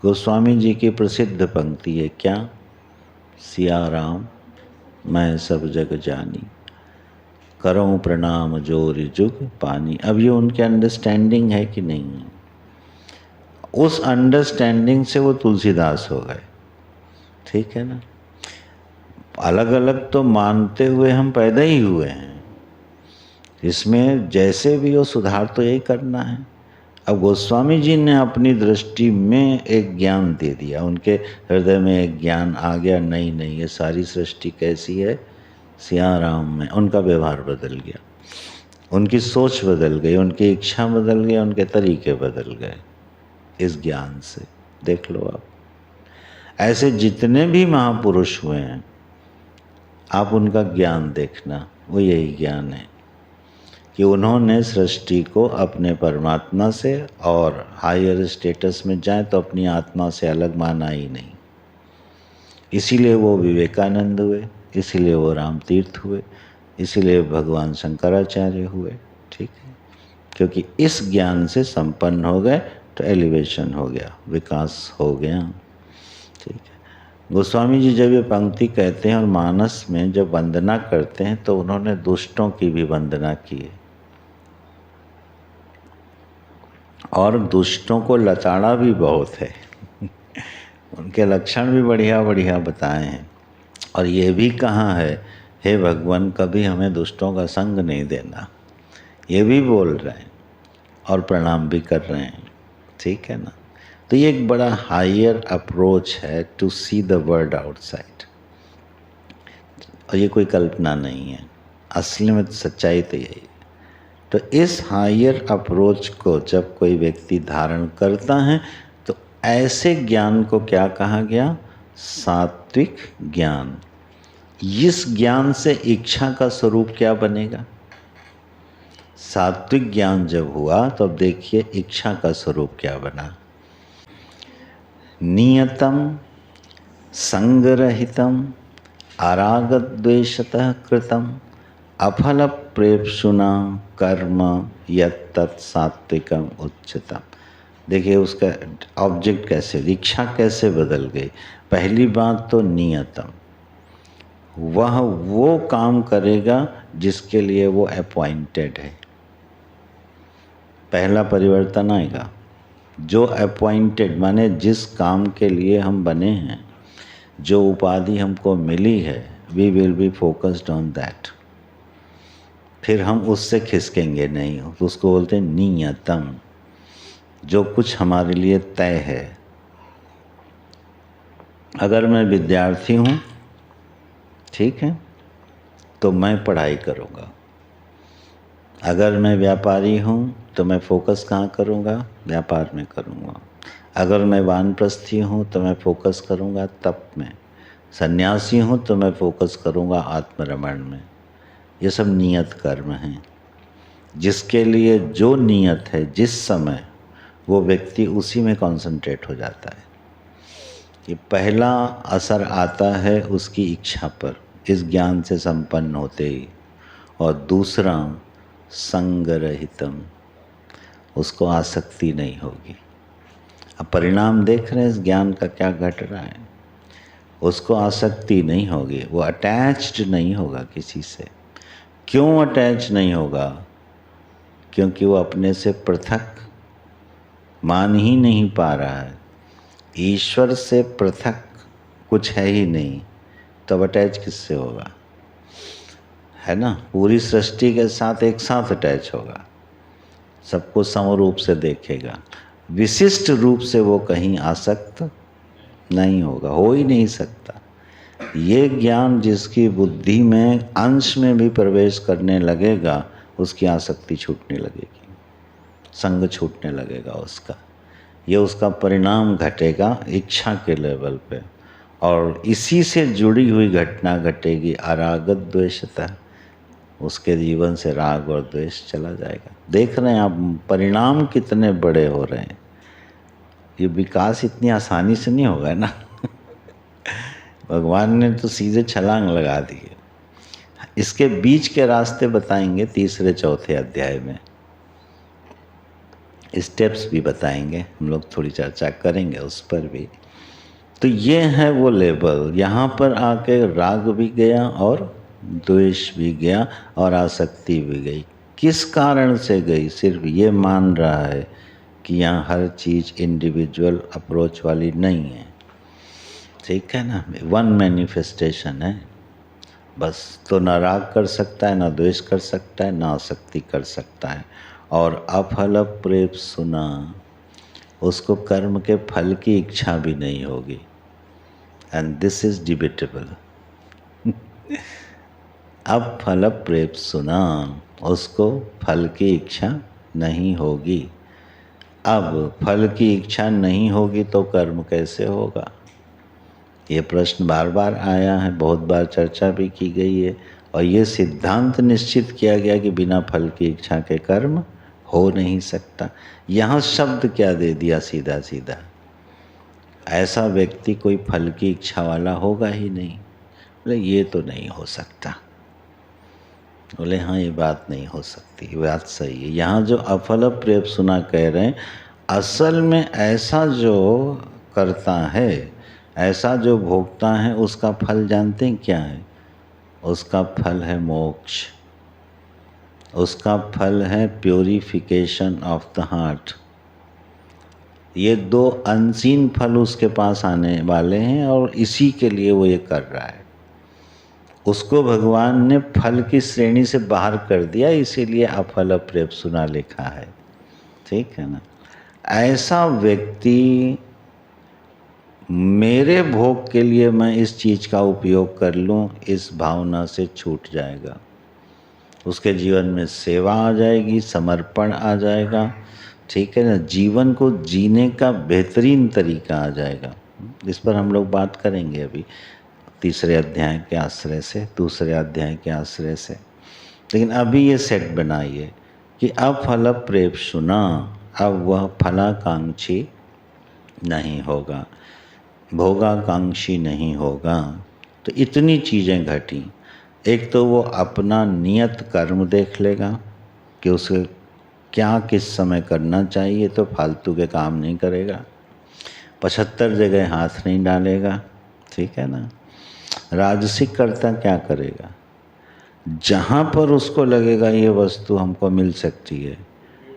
गोस्वामी जी की प्रसिद्ध पंक्ति है क्या? सिया राम मैं सब जग जानी, करूँ प्रणाम जोर जुग पानी। अब ये उनके अंडरस्टैंडिंग है कि नहीं है? उस अंडरस्टैंडिंग से वो तुलसीदास हो गए, ठीक है ना। अलग अलग तो मानते हुए हम पैदा ही हुए हैं, इसमें जैसे भी हो सुधार तो यही करना है। अब गोस्वामी जी ने अपनी दृष्टि में एक ज्ञान दे दिया, उनके हृदय में एक ज्ञान आ गया, नहीं नहीं ये सारी सृष्टि कैसी है, सिया राम में। उनका व्यवहार बदल गया, उनकी सोच बदल गई, उनकी इच्छा बदल गई, उनके तरीके बदल गए इस ज्ञान से। देख लो आप, ऐसे जितने भी महापुरुष हुए हैं आप उनका ज्ञान देखना, वो यही ज्ञान है कि उन्होंने सृष्टि को अपने परमात्मा से, और हायर स्टेटस में जाए तो अपनी आत्मा से अलग माना ही नहीं। इसीलिए वो विवेकानंद हुए, इसीलिए वो राम तीर्थ हुए, इसीलिए भगवान शंकराचार्य हुए, ठीक है। क्योंकि इस ज्ञान से संपन्न हो गए तो एलिवेशन हो गया, विकास हो गया, ठीक है। गोस्वामी जी जब ये पंक्ति कहते हैं और मानस में जब वंदना करते हैं तो उन्होंने दुष्टों की भी वंदना की है, और दुष्टों को लताड़ा भी बहुत है उनके लक्षण भी बढ़िया बढ़िया बताए हैं। और ये भी कहा है, हे भगवान कभी हमें दुष्टों का संग नहीं देना, ये भी बोल रहे हैं और प्रणाम भी कर रहे हैं, ठीक है ना। तो ये एक बड़ा हायर अप्रोच है to see the world outside, और ये कोई कल्पना नहीं है, असली में सच्चाई तो यही है। तो इस हायर अप्रोच को जब कोई व्यक्ति धारण करता है तो ऐसे ज्ञान को क्या कहा गया, सात्विक ज्ञान। इस ज्ञान से इच्छा का स्वरूप क्या बनेगा, सात्विक ज्ञान जब हुआ तो अब देखिए इच्छा का स्वरूप क्या बना। नियतम संगरहितम अरागद्वेषतः कृतम अफल प्रेप्सुना कर्म यत्तत् सात्विकम उच्चतम। देखिए उसका ऑब्जेक्ट कैसे, इच्छा कैसे बदल गई। पहली बात तो नियतम, वह वो काम करेगा जिसके लिए वो अपॉइंटेड है, पहला परिवर्तन आएगा। जो अपॉइंटेड माने जिस काम के लिए हम बने हैं, जो उपाधि हमको मिली है, we will be focused on that, फिर हम उससे खिसकेंगे नहीं, उसको बोलते हैं नियतम, जो कुछ हमारे लिए तय है। अगर मैं विद्यार्थी हूँ, ठीक है, तो मैं पढ़ाई करूँगा। अगर मैं व्यापारी हूँ तो मैं फोकस कहाँ करूँगा, व्यापार में करूँगा। अगर मैं वानप्रस्थी हूँ तो मैं फोकस करूँगा तप में। सन्यासी हूँ तो मैं फोकस करूँगा आत्मरमण में। ये सब नियत कर्म हैं, जिसके लिए जो नियत है जिस समय, वो व्यक्ति उसी में कंसंट्रेट हो जाता है। ये पहला असर आता है उसकी इच्छा पर, इस ज्ञान से संपन्न होते ही। और दूसरा संगरहितम, उसको आसक्ति नहीं होगी। अब परिणाम देख रहे हैं इस ज्ञान का क्या घट रहा है, उसको आसक्ति नहीं होगी, वो अटैच्ड नहीं होगा किसी से। क्यों अटैच नहीं होगा, क्योंकि वो अपने से पृथक मान ही नहीं पा रहा है। ईश्वर से पृथक कुछ है ही नहीं, तब अटैच किससे होगा, है ना। पूरी सृष्टि के साथ एक साथ अटैच होगा, सबको समरूप से देखेगा, विशिष्ट रूप से वो कहीं आसक्त नहीं होगा, हो ही नहीं सकता। ये ज्ञान जिसकी बुद्धि में अंश में भी प्रवेश करने लगेगा, उसकी आसक्ति छूटने लगेगी, संग छूटने लगेगा उसका। ये उसका परिणाम घटेगा इच्छा के लेवल पे, और इसी से जुड़ी हुई घटना घटेगी अरागत द्वेषता, उसके जीवन से राग और द्वेष चला जाएगा। देख रहे हैं आप परिणाम कितने बड़े हो रहे हैं। ये विकास इतनी आसानी से नहीं होगा ना भगवान ने तो सीधे छलांग लगा दी है। इसके बीच के रास्ते बताएंगे तीसरे चौथे अध्याय में, स्टेप्स भी बताएंगे, हम लोग थोड़ी चर्चा करेंगे उस पर भी। तो ये है वो लेवल। यहाँ पर आके राग भी गया और द्वेष भी गया और आसक्ति भी गई। किस कारण से गई? सिर्फ ये मान रहा है कि यहाँ हर चीज़ इंडिविजुअल अप्रोच वाली नहीं है, ठीक है ना, वन मैनिफेस्टेशन है बस। तो ना राग कर सकता है, ना द्वेष कर सकता है, ना आसक्ति कर सकता है। और अफल प्रेप सुना, उसको कर्म के फल की इच्छा भी नहीं होगी। And this is debatable. अब फल प्रेप सुना, उसको फल की इच्छा नहीं होगी। अब फल की इच्छा नहीं होगी तो कर्म कैसे होगा? ये प्रश्न बार बार आया है, बहुत बार चर्चा भी की गई है, और ये सिद्धांत निश्चित किया गया कि बिना फल की इच्छा के कर्म हो नहीं सकता। यहाँ शब्द क्या दे दिया सीधा सीधा, ऐसा व्यक्ति कोई फल की इच्छा वाला होगा ही नहीं। बोले ये तो नहीं हो सकता। बोले हाँ ये बात नहीं हो सकती, बात सही है। यहाँ जो अफल प्रेप सुना कह रहे हैं, असल में ऐसा जो करता है, ऐसा जो भोगता है, उसका फल जानते हैं क्या है? उसका फल है मोक्ष, उसका फल है प्योरिफिकेशन ऑफ द हार्ट। ये दो अनसीन फल उसके पास आने वाले हैं और इसी के लिए वो ये कर रहा है। उसको भगवान ने फल की श्रेणी से बाहर कर दिया, इसीलिए अफल प्रेप सुना लिखा है, ठीक है ना। ऐसा व्यक्ति मेरे भोग के लिए मैं इस चीज़ का उपयोग कर लूँ, इस भावना से छूट जाएगा। उसके जीवन में सेवा आ जाएगी, समर्पण आ जाएगा, ठीक है ना, जीवन को जीने का बेहतरीन तरीका आ जाएगा। इस पर हम लोग बात करेंगे अभी तीसरे अध्याय के आश्रय से, दूसरे अध्याय के आश्रय से। लेकिन अभी ये सेट बनाइए कि अब फल प्रेप सुना, अब वह फलाकांक्षी नहीं होगा, भोगाकांक्षी नहीं होगा। तो इतनी चीज़ें घटी। एक तो वो अपना नियत कर्म देख लेगा कि उसे क्या किस समय करना चाहिए, तो फालतू के काम नहीं करेगा, 75 जगह हाथ नहीं डालेगा, ठीक है ना। राजसिक कर्ता क्या करेगा? जहाँ पर उसको लगेगा ये वस्तु हमको मिल सकती है,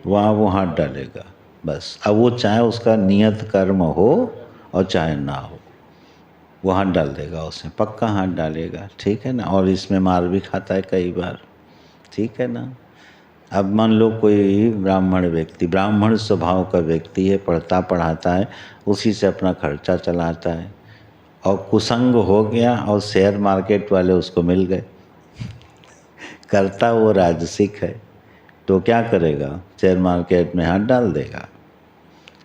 वहाँ वो हाथ डालेगा बस। अब वो चाहे उसका नियत कर्म हो और चाहे ना हो, वो हाथ डाल देगा, उसमें पक्का हाथ डालेगा, ठीक है ना। और इसमें मार भी खाता है कई बार, ठीक है ना। अब मान लो कोई ब्राह्मण व्यक्ति, ब्राह्मण स्वभाव का व्यक्ति है, पढ़ता पढ़ाता है, उसी से अपना खर्चा चलाता है, और कुसंग हो गया और शेयर मार्केट वाले उसको मिल गए, करता वो राजसिक है, तो क्या करेगा? शेयर मार्केट में हाथ डाल देगा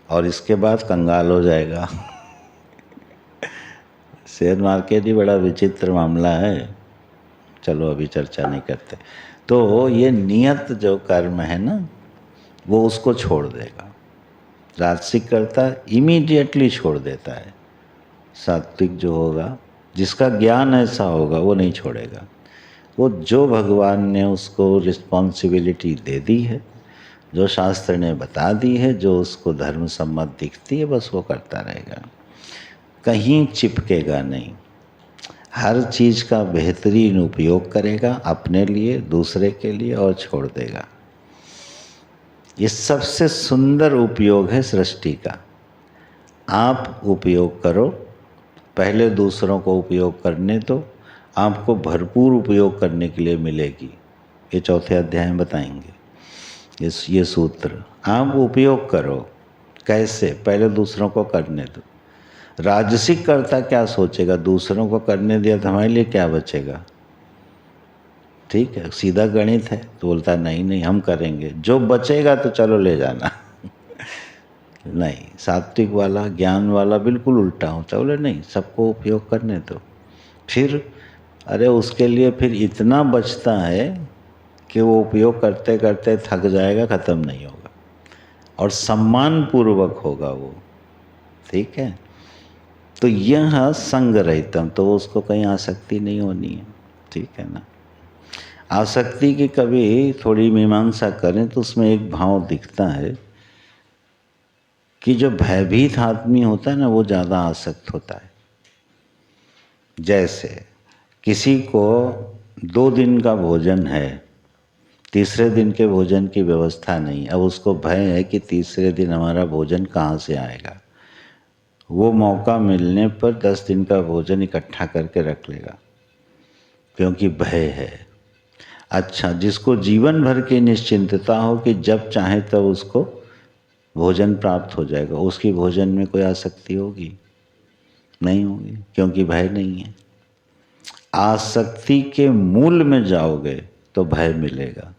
और इसके बाद कंगाल हो जाएगा। शेयर मार्केट ही बड़ा विचित्र मामला है, चलो अभी चर्चा नहीं करते। तो ये नियत जो कर्म है ना, वो उसको छोड़ देगा। राजसिक कर्ता इमीडिएटली छोड़ देता है, सात्विक जो होगा, जिसका ज्ञान ऐसा होगा, वो नहीं छोड़ेगा। वो जो भगवान ने उसको रिस्पॉन्सिबिलिटी दे दी है, जो शास्त्र ने बता दी है, जो उसको धर्म सम्मत दिखती है, बस वो करता रहेगा, कहीं चिपकेगा नहीं। हर चीज़ का बेहतरीन उपयोग करेगा, अपने लिए, दूसरे के लिए, और छोड़ देगा। ये सबसे सुंदर उपयोग है सृष्टि का। आप उपयोग करो, पहले दूसरों को उपयोग करने दो, आपको भरपूर उपयोग करने के लिए मिलेगी। ये चौथे अध्याय में बताएंगे ये सूत्र। आप उपयोग करो, कैसे? पहले दूसरों को करने दो। राजसिक कर्ता क्या सोचेगा? दूसरों को करने दिया तो हमारे लिए क्या बचेगा, ठीक है, सीधा गणित है। तो बोलता नहीं नहीं हम करेंगे, जो बचेगा तो चलो ले जाना। नहीं, सात्विक वाला, ज्ञान वाला बिल्कुल उल्टा होता, बोले नहीं सबको उपयोग करने दो। फिर अरे उसके लिए फिर इतना बचता है कि वो उपयोग करते करते थक जाएगा, ख़त्म नहीं होगा, और सम्मान पूर्वक होगा वो, ठीक है। तो यह संग रहितम, तो उसको कहीं आसक्ति नहीं होनी है, ठीक है ना। आसक्ति की कभी थोड़ी मीमांसा करें तो उसमें एक भाव दिखता है कि जो भयभीत आदमी होता है ना वो ज़्यादा आसक्त होता है। जैसे किसी को 2 दिन का भोजन है, तीसरे दिन के भोजन की व्यवस्था नहीं, अब उसको भय है कि तीसरे दिन हमारा भोजन कहाँ से आएगा। वो मौका मिलने पर 10 दिन का भोजन इकट्ठा करके रख लेगा क्योंकि भय है। अच्छा, जिसको जीवन भर की निश्चिंतता हो कि जब चाहे तब उसको भोजन प्राप्त हो जाएगा, उसकी भोजन में कोई आसक्ति होगी? नहीं होगी, क्योंकि भय नहीं है। आसक्ति के मूल में जाओगे तो भय मिलेगा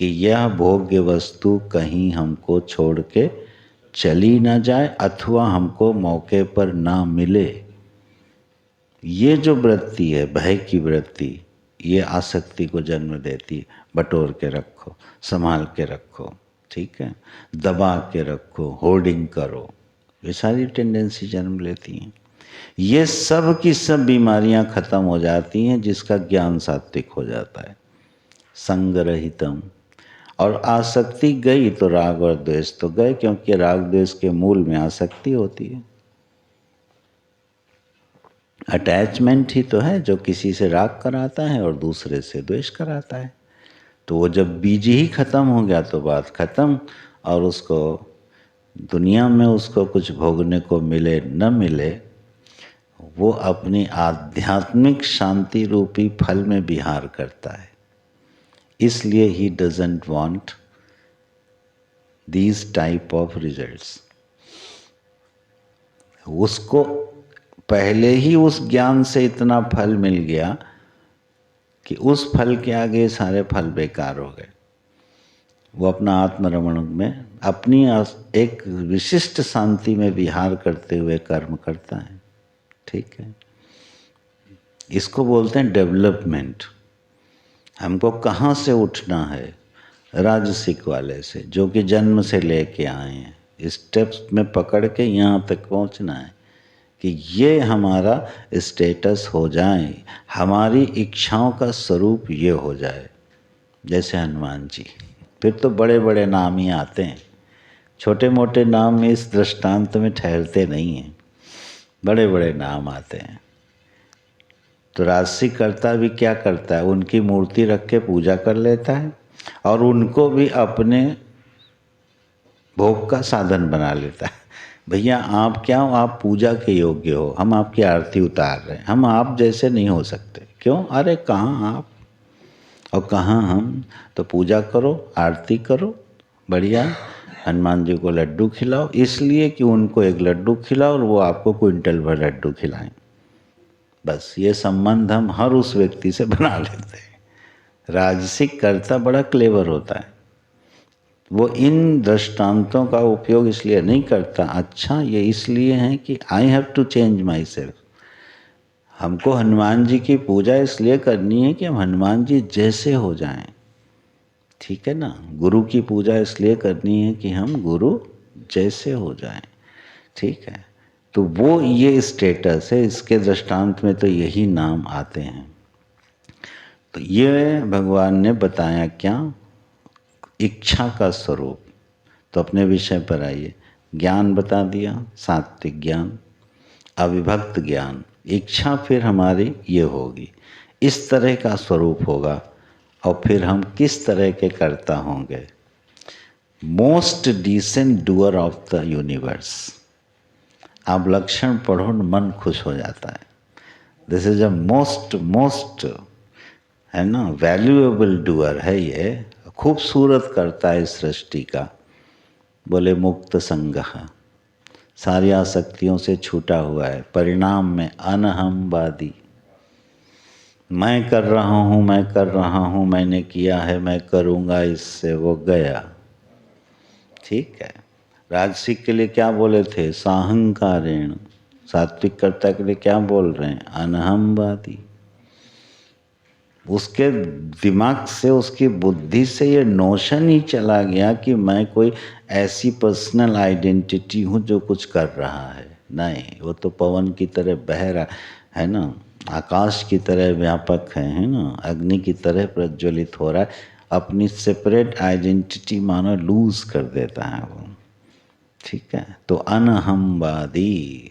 कि यह भोग्य वस्तु कहीं हमको छोड़ के चली ना जाए अथवा हमको मौके पर ना मिले। ये जो वृत्ति है, भय की वृत्ति, ये आसक्ति को जन्म देती है। बटोर के रखो, संभाल के रखो, ठीक है, दबा के रखो, होर्डिंग करो, ये सारी टेंडेंसी जन्म लेती हैं। ये सब की सब बीमारियां खत्म हो जाती हैं जिसका ज्ञान सात्विक हो जाता है, संगरहितम। और आसक्ति गई तो राग और द्वेष तो गए, क्योंकि राग द्वेष के मूल में आसक्ति होती है। अटैचमेंट ही तो है जो किसी से राग कराता है और दूसरे से द्वेष कराता है। तो वो जब बीज ही खत्म हो गया तो बात खत्म, और उसको दुनिया में उसको कुछ भोगने को मिले न मिले, वो अपनी आध्यात्मिक शांति रूपी फल में विहार करता है। इसलिए he doesn't want these type of results. उसको पहले ही उस ज्ञान से इतना फल मिल गया कि उस फल के आगे सारे फल बेकार हो गए। वो अपना आत्मरमण में अपनी एक विशिष्ट शांति में विहार करते हुए कर्म करता है, ठीक है। इसको बोलते हैं डेवलपमेंट। हमको कहाँ से उठना है? राजसिक वाले से, जो कि जन्म से लेके आए हैं। स्टेप्स में पकड़ के यहाँ तक पहुँचना है कि ये हमारा स्टेटस हो जाए, हमारी इच्छाओं का स्वरूप ये हो जाए। जैसे हनुमान जी, फिर तो बड़े बड़े नाम ही आते हैं, छोटे मोटे नाम इस दृष्टांत में ठहरते नहीं हैं, बड़े बड़े नाम आते हैं। तो राजसिक कर्ता भी क्या करता है? उनकी मूर्ति रख के पूजा कर लेता है और उनको भी अपने भोग का साधन बना लेता है। भैया आप क्या हो? आप पूजा के योग्य हो, हम आपकी आरती उतार रहे हैं, हम आप जैसे नहीं हो सकते। क्यों? अरे कहाँ आप और कहाँ हम? तो पूजा करो, आरती करो, बढ़िया। हनुमान जी को लड्डू खिलाओ, इसलिए कि उनको एक लड्डू खिलाओ और वो आपको क्विंटल भर लड्डू खिलाएं। बस ये संबंध हम हर उस व्यक्ति से बना लेते हैं। राजसिक कर्ता बड़ा क्लेवर होता है, वो इन दृष्टांतों का उपयोग इसलिए नहीं करता। अच्छा, ये इसलिए है कि I have to change myself. हमको हनुमान जी की पूजा इसलिए करनी है कि हम हनुमान जी जैसे हो जाएं, ठीक है ना। गुरु की पूजा इसलिए करनी है कि हम गुरु जैसे हो जाएं, ठीक है। तो वो ये स्टेटस है, इसके दृष्टांत में तो यही नाम आते हैं। तो ये भगवान ने बताया क्या? इच्छा का स्वरूप। तो अपने विषय पर आइए। ज्ञान बता दिया, सात्विक ज्ञान, अविभक्त ज्ञान। इच्छा फिर हमारी ये होगी, इस तरह का स्वरूप होगा, और फिर हम किस तरह के कर्ता होंगे? Most decent doer of the universe. आप लक्षण पढ़ो, मन खुश हो जाता है। दिस इज अ मोस्ट है ना, वैल्यूएबल डूअर है ये, खूबसूरत करता है सृष्टि का। बोले मुक्त संगः, सारी आसक्तियों से छूटा हुआ है, परिणाम में अनहमवादी। मैं कर रहा हूँ, मैं कर रहा हूँ, मैंने किया है, मैं करूँगा, इससे वो गया, ठीक है। राजसिक के लिए क्या बोले थे? साहंकारेण। सात्विक कर्ता के लिए क्या बोल रहे हैं? अनहमवादी। उसके दिमाग से, उसकी बुद्धि से ये नोशन ही चला गया कि मैं कोई ऐसी पर्सनल आइडेंटिटी हूँ जो कुछ कर रहा है। नहीं, वो तो पवन की तरह बह रहा है ना, आकाश की तरह व्यापक है ना, अग्नि की तरह प्रज्वलित हो रहा है। अपनी सेपरेट आइडेंटिटी मानो लूज कर देता है वो, ठीक है, तो अनहमवादी,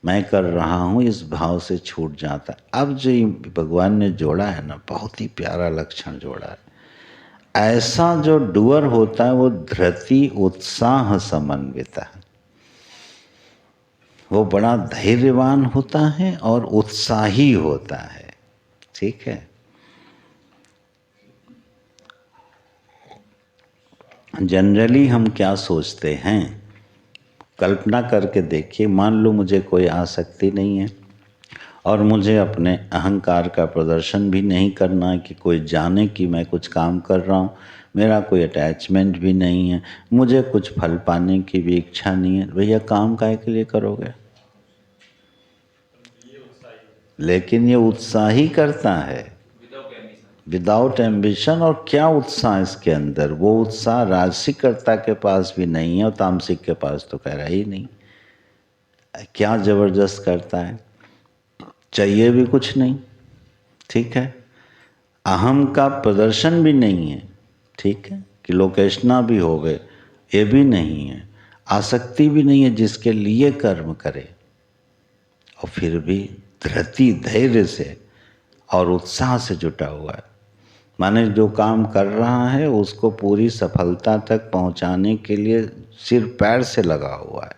मैं कर रहा हूँ, इस भाव से छूट जाता है। अब जो ये भगवान ने जोड़ा है ना, बहुत ही प्यारा लक्षण जोड़ा है। ऐसा जो डूअर होता है वो धृति उत्साह समन्वित है, वो बड़ा धैर्यवान होता है और उत्साही होता है। ठीक है, जनरली हम क्या सोचते हैं, कल्पना करके देखिए, मान लो मुझे कोई आसक्ति नहीं है और मुझे अपने अहंकार का प्रदर्शन भी नहीं करना है कि कोई जाने कि मैं कुछ काम कर रहा हूँ, मेरा कोई अटैचमेंट भी नहीं है, मुझे कुछ फल पाने की भी इच्छा नहीं है। भैया काम काहे के लिए करोगे? लेकिन ये उत्साही करता है, विदाउट एम्बिशन। और क्या उत्साह इसके अंदर, वो उत्साह राजसिकर्ता के पास भी नहीं है और तामसिक के पास तो कह रहा ही नहीं। क्या जबरदस्त करता है, चाहिए भी कुछ नहीं। ठीक है, अहम का प्रदर्शन भी नहीं है। ठीक है, कि लोकेशना भी हो गए, ये भी नहीं है। आसक्ति भी नहीं है जिसके लिए कर्म करे, और फिर भी धृति धैर्य से और उत्साह से जुटा हुआ है। माने जो काम कर रहा है उसको पूरी सफलता तक पहुंचाने के लिए सिर पैर से लगा हुआ है,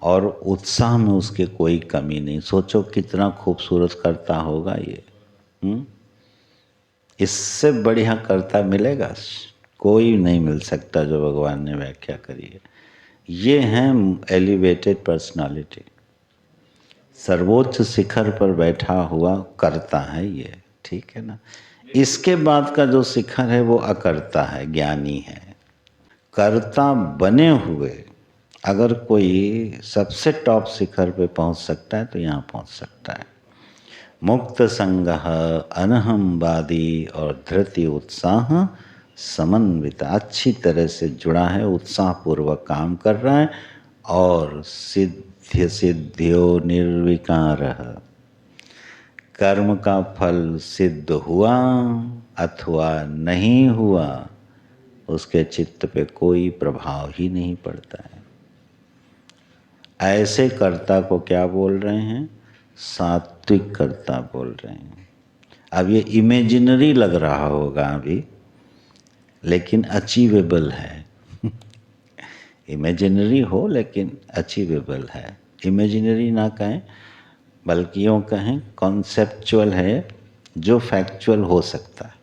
और उत्साह में उसके कोई कमी नहीं। सोचो कितना खूबसूरत करता होगा ये। इससे बढ़िया कर्ता मिलेगा? कोई नहीं मिल सकता जो भगवान ने व्याख्या करी है। ये हैं एलिवेटेड पर्सनालिटी, सर्वोच्च शिखर पर बैठा हुआ कर्ता है ये। ठीक है ना। इसके बाद का जो शिखर है वो अकर्ता है, ज्ञानी है। कर्ता बने हुए अगर कोई सबसे टॉप शिखर पे पहुंच सकता है तो यहाँ पहुंच सकता है। मुक्त संगः अनहमवादी और धृति उत्साह समन्वित, अच्छी तरह से जुड़ा है, उत्साहपूर्वक काम कर रहा है। और सिद्ध सिद्ध्यो निर्विकारः, कर्म का फल सिद्ध हुआ अथवा नहीं हुआ उसके चित्त पे कोई प्रभाव ही नहीं पड़ता है। ऐसे कर्ता को क्या बोल रहे हैं? सात्विक कर्ता बोल रहे हैं। अब ये इमेजिनरी लग रहा होगा अभी, लेकिन अचीवेबल है। इमेजिनरी हो लेकिन अचीवेबल है। इमेजिनरी ना कहें बल्कि यूँ कहें कॉन्सेप्चुअल है, जो फैक्चुअल हो सकता है।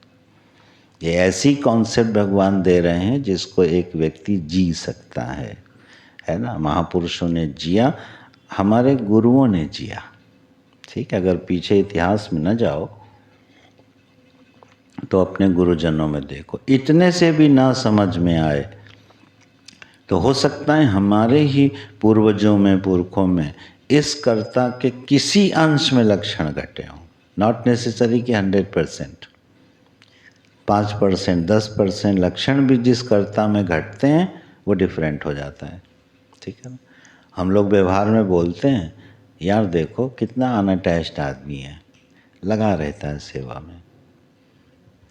ये ऐसी कॉन्सेप्ट भगवान दे रहे हैं जिसको एक व्यक्ति जी सकता है ना। महापुरुषों ने जिया, हमारे गुरुओं ने जिया। ठीक है, अगर पीछे इतिहास में न जाओ तो अपने गुरुजनों में देखो, इतने से भी ना समझ में आए तो हो सकता है हमारे ही पूर्वजों में, पुरखों में इस कर्ता के किसी अंश में लक्षण घटे हों। नॉट नेसेसरी कि 100%, 5%, 10% लक्षण भी जिस कर्ता में घटते हैं वो डिफरेंट हो जाता है। ठीक है ना। हम लोग व्यवहार में बोलते हैं, यार देखो कितना अनअटैच्ड आदमी है, लगा रहता है सेवा में।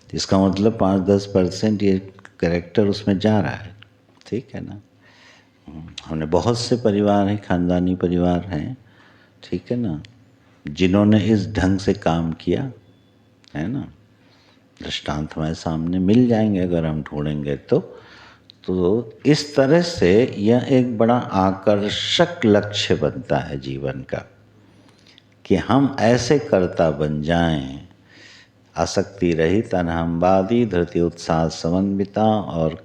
इसका मतलब 5-10% ये कैरेक्टर उसमें जा रहा है। ठीक है ना। हमने बहुत से परिवार हैं, खानदानी परिवार हैं, ठीक है ना, जिन्होंने इस ढंग से काम किया है ना। दृष्टांत हमारे सामने मिल जाएंगे अगर हम ढूंढेंगे तो इस तरह से यह एक बड़ा आकर्षक लक्ष्य बनता है जीवन का कि हम ऐसे कर्ता बन जाएं, आसक्ति रहित, अनहमवादी, धृति उत्साह समन्विता, और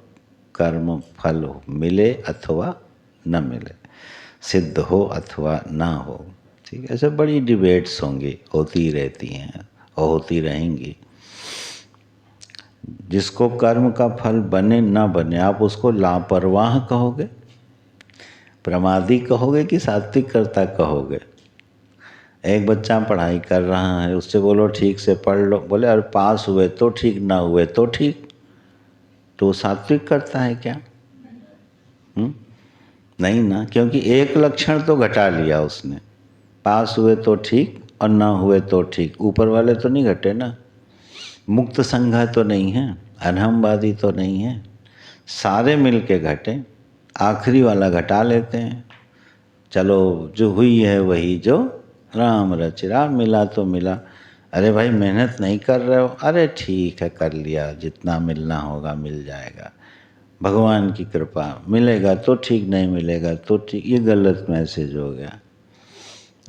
कर्म फल मिले अथवा न मिले, सिद्ध हो अथवा ना हो। ठीक है, ऐसे बड़ी डिबेट्स होंगी, होती रहती हैं और होती रहेंगी। जिसको कर्म का फल बने ना बने, आप उसको लापरवाह कहोगे, प्रमादी कहोगे कि सात्विक कर्ता कहोगे? एक बच्चा पढ़ाई कर रहा है, उससे बोलो ठीक से पढ़ लो, बोले अरे पास हुए तो ठीक, ना हुए तो ठीक, तो सात्विक करता है क्या? नहीं ना, क्योंकि एक लक्षण तो घटा लिया उसने, पास हुए तो ठीक और ना हुए तो ठीक। ऊपर वाले तो नहीं घटे ना, मुक्त संघ तो नहीं है, अनहमवादी तो नहीं है, सारे मिल के घटे। आखिरी वाला घटा लेते हैं। चलो जो हुई है वही जो राम रचिरा, मिला तो मिला। अरे भाई मेहनत नहीं कर रहे हो, अरे ठीक है कर लिया, जितना मिलना होगा मिल जाएगा, भगवान की कृपा, मिलेगा तो ठीक, नहीं मिलेगा तो ठीक। ये गलत मैसेज हो गया,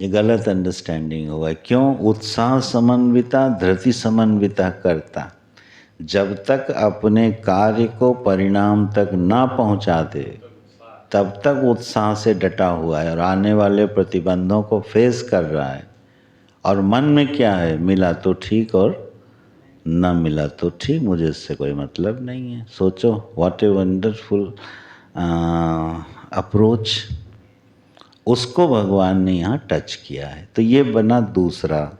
ये गलत अंडरस्टैंडिंग होगा। क्यों? उत्साह समन्विता धृति समन्विता करता, जब तक अपने कार्य को परिणाम तक ना पहुंचा दे तब तक उत्साह से डटा हुआ है और आने वाले प्रतिबंधों को फेस कर रहा है। और मन में क्या है? मिला तो ठीक और ना मिला तो ठीक, मुझे इससे कोई मतलब नहीं है। सोचो व्हाट ए वंडरफुल अप्रोच। उसको भगवान ने यहाँ टच किया है। तो ये बना दूसरा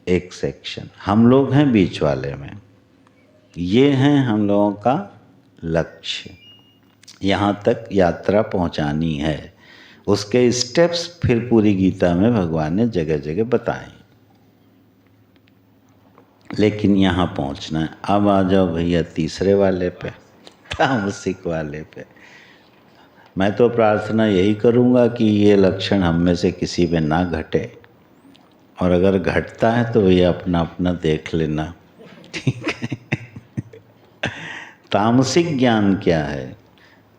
एक सेक्शन। हम लोग हैं बीच वाले में, ये हैं हम लोगों का लक्ष्य, यहाँ तक यात्रा पहुँचानी है। उसके स्टेप्स फिर पूरी गीता में भगवान ने जगह जगह बताए, लेकिन यहाँ पहुँचना है। अब आ जाओ भैया तीसरे वाले पे, तामसिक वाले पे। मैं तो प्रार्थना यही करूँगा कि ये लक्षण हम में से किसी पे ना घटे, और अगर घटता है तो भैया अपना अपना देख लेना, ठीक है। तामसिक ज्ञान क्या है?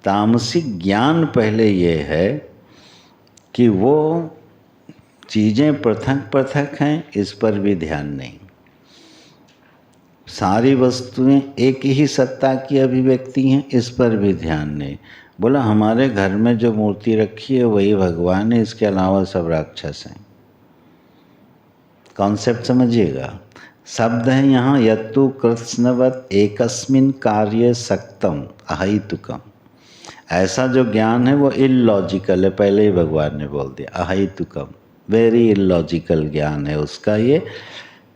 तामसिक ज्ञान पहले ये है कि वो चीज़ें पृथक पृथक हैं, इस पर भी ध्यान नहीं। सारी वस्तुएं एक ही सत्ता की अभिव्यक्ति हैं, इस पर भी ध्यान नहीं। बोला हमारे घर में जो मूर्ति रखी है वही भगवान है, इसके अलावा सब राक्षस हैं। कॉन्सेप्ट समझिएगा। शब्द है यहाँ यत्तु कृत्स्नवत् एकस्मिन् कार्ये सक्तम अहैतुकम। ऐसा जो ज्ञान है वो इलॉजिकल है, पहले ही भगवान ने बोल दिया, अहैतुकम, वेरी इलॉजिकल ज्ञान है उसका ये।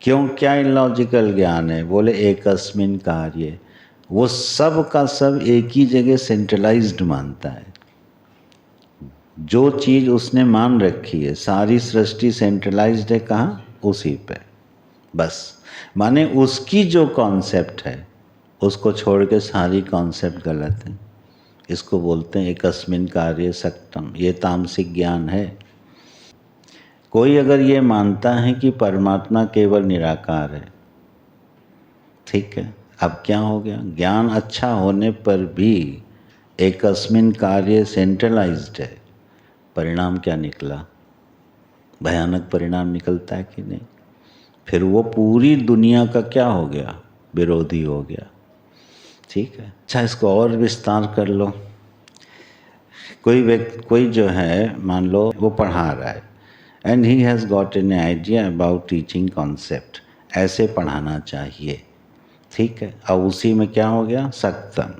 क्यों, क्या इलॉजिकल ज्ञान है? बोले एकस्मिन् कार्य, वो सब का सब एक ही जगह सेंट्रलाइज्ड मानता है। जो चीज़ उसने मान रखी है, सारी सृष्टि सेंट्रलाइज्ड है कहाँ? उसी पे बस। माने उसकी जो कॉन्सेप्ट है उसको छोड़ के सारी कॉन्सेप्ट गलत है। इसको बोलते हैं एकस्मिन् कार्ये सक्तम। ये तामसिक ज्ञान है। कोई अगर ये मानता है कि परमात्मा केवल निराकार है, ठीक है, अब क्या हो गया? ज्ञान अच्छा होने पर भी एकस्मिन् कार्ये सेंट्रलाइज्ड है, परिणाम क्या निकला? भयानक परिणाम निकलता है कि नहीं? फिर वो पूरी दुनिया का क्या हो गया? विरोधी हो गया, ठीक है। अच्छा इसको और विस्तार कर लो। कोई जो है, मान लो वो पढ़ा रहा है and he has got an idea about teaching concept, ऐसे पढ़ाना चाहिए, ठीक है। अब उसी में क्या हो गया? सक्तम,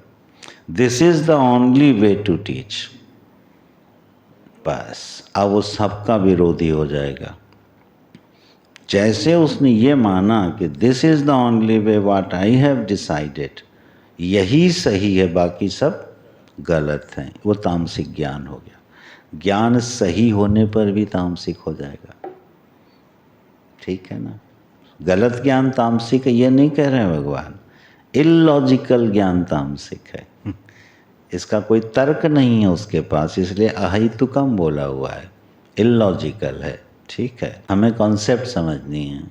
this is the only way to teach. बस अब वो सबका विरोधी हो जाएगा। जैसे उसने ये माना कि this is the only way what I have decided, यही सही है, बाकी सब गलत हैं, वो तामसिक ज्ञान हो गया। ज्ञान सही होने पर भी तामसिक हो जाएगा, ठीक है ना। गलत ज्ञान तामसिक है ये नहीं कह रहे हैं भगवान, इलॉजिकल ज्ञान तामसिक है। इसका कोई तर्क नहीं है उसके पास, इसलिए अहैतुकम बोला हुआ है, इलॉजिकल है, ठीक है। हमें कॉन्सेप्ट समझनी है।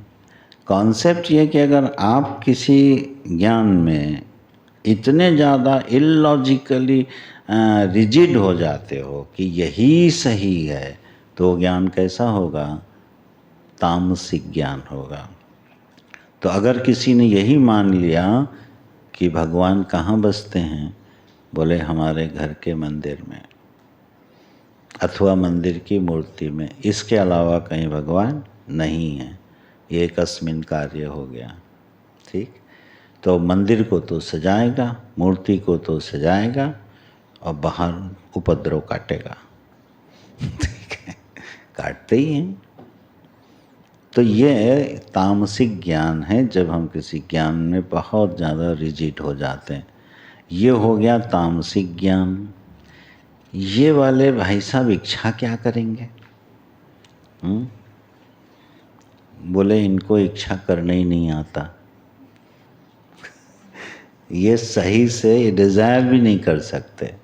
कॉन्सेप्ट ये कि अगर आप किसी ज्ञान में इतने ज़्यादा इलॉजिकली रिजिड हो जाते हो कि यही सही है, तो ज्ञान कैसा होगा? तामसिक ज्ञान होगा। तो अगर किसी ने यही मान लिया कि भगवान कहाँ बसते हैं, बोले हमारे घर के मंदिर में अथवा मंदिर की मूर्ति में, इसके अलावा कहीं भगवान नहीं है, ये एकस्मिन् कार्य हो गया, ठीक। तो मंदिर को तो सजाएगा, मूर्ति को तो सजाएगा और बाहर उपद्रव काटेगा, ठीक है, काटते ही हैं। तो ये तामसिक ज्ञान है, जब हम किसी ज्ञान में बहुत ज़्यादा रिजिड हो जाते हैं, ये हो गया तामसिक ज्ञान। ये वाले भाई साहब इच्छा क्या करेंगे? बोले इनको इच्छा करना ही नहीं आता, ये सही से डिज़ायर भी नहीं कर सकते,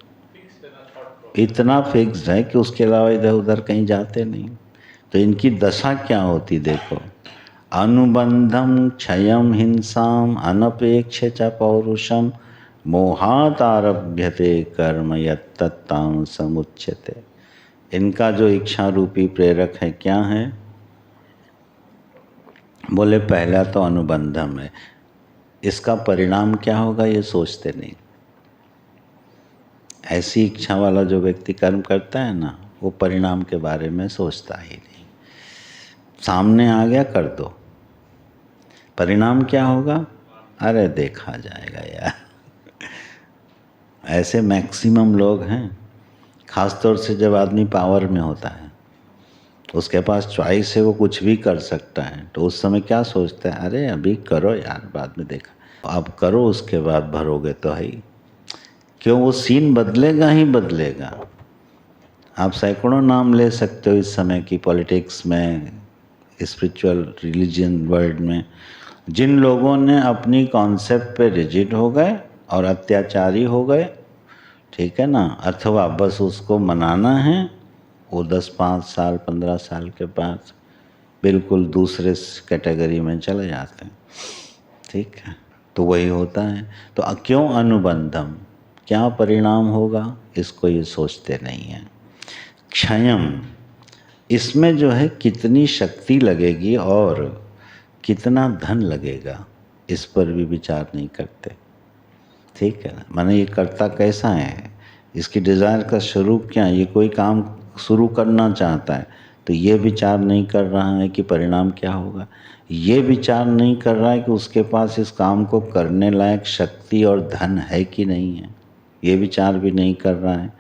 इतना फिक्स्ड है कि उसके अलावा इधर उधर कहीं जाते नहीं। तो इनकी दशा क्या होती देखो, अनुबंधम क्षयम हिंसाम अनपेक्ष च पौरुषम मोहात आरभ्यते कर्म यत्तत्तां समुच्यते। इनका जो इच्छा रूपी प्रेरक है क्या है? बोले पहला तो अनुबंधम है। इसका परिणाम क्या होगा ये सोचते नहीं। ऐसी इच्छा वाला जो व्यक्ति कर्म करता है ना, वो परिणाम के बारे में सोचता ही नहीं। सामने आ गया कर दो, परिणाम क्या होगा अरे देखा जाएगा यार। ऐसे मैक्सिमम लोग हैं, ख़ासतौर से जब आदमी पावर में होता है, उसके पास चॉइस है, वो कुछ भी कर सकता है, तो उस समय क्या सोचता है, अरे अभी करो यार बाद में देखा। अब करो उसके बाद भरोगे तो है ही। क्यों? वो सीन बदलेगा ही बदलेगा। आप सैकड़ों नाम ले सकते हो इस समय की पॉलिटिक्स में, स्पिरिचुअल रिलीजियन वर्ल्ड में, जिन लोगों ने अपनी कॉन्सेप्ट पे रिजिड हो गए और अत्याचारी हो गए, ठीक है ना, अथवा बस उसको मनाना है, वो 10-5 साल 15 साल के बाद बिल्कुल दूसरे कैटेगरी में चले जाते हैं। ठीक है, तो वही होता है। तो क्यों अनुबंधम, क्या परिणाम होगा इसको ये सोचते नहीं हैं। क्षयम, इसमें जो है कितनी शक्ति लगेगी और कितना धन लगेगा, इस पर भी विचार नहीं करते। ठीक है ना, माने ये करता कैसा है, इसकी डिज़ायर का स्वरूप क्या है, ये कोई काम शुरू करना चाहता है तो ये विचार नहीं कर रहा है कि परिणाम क्या होगा, ये विचार नहीं कर रहा है कि उसके पास इस काम को करने लायक शक्ति और धन है कि नहीं है, ये विचार भी नहीं कर रहा है।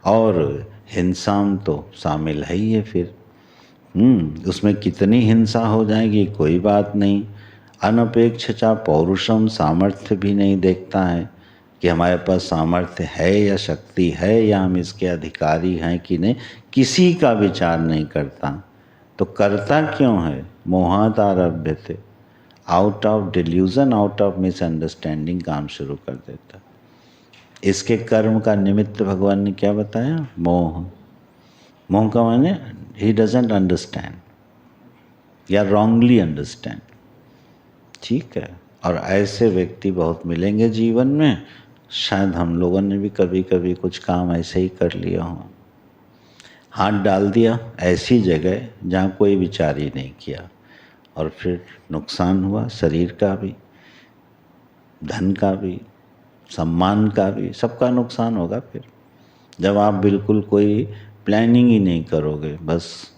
और हिंसाम तो शामिल है ही है फिर। उसमें कितनी हिंसा हो जाएगी कोई बात नहीं। अनपेक्षचा पौरुषम, सामर्थ्य भी नहीं देखता है कि हमारे पास सामर्थ्य है या शक्ति है या हम इसके अधिकारी हैं कि नहीं, किसी का विचार नहीं करता। तो करता क्यों है? मोहात आरभ्यते, out of delusion, out of misunderstanding काम शुरू कर देता। इसके कर्म का निमित्त भगवान ने क्या बताया? मोह। मोह का माने ही डजेंट अंडरस्टैंड या रॉन्गली अंडरस्टैंड। ठीक है, और ऐसे व्यक्ति बहुत मिलेंगे जीवन में। शायद हम लोगों ने भी कभी कभी कुछ काम ऐसे ही कर लिया हो, हाथ डाल दिया ऐसी जगह जहाँ कोई विचार ही नहीं किया, और फिर नुकसान हुआ, शरीर का भी, धन का भी, सम्मान का भी, सबका नुकसान होगा। फिर जब आप बिल्कुल कोई प्लानिंग ही नहीं करोगे, बस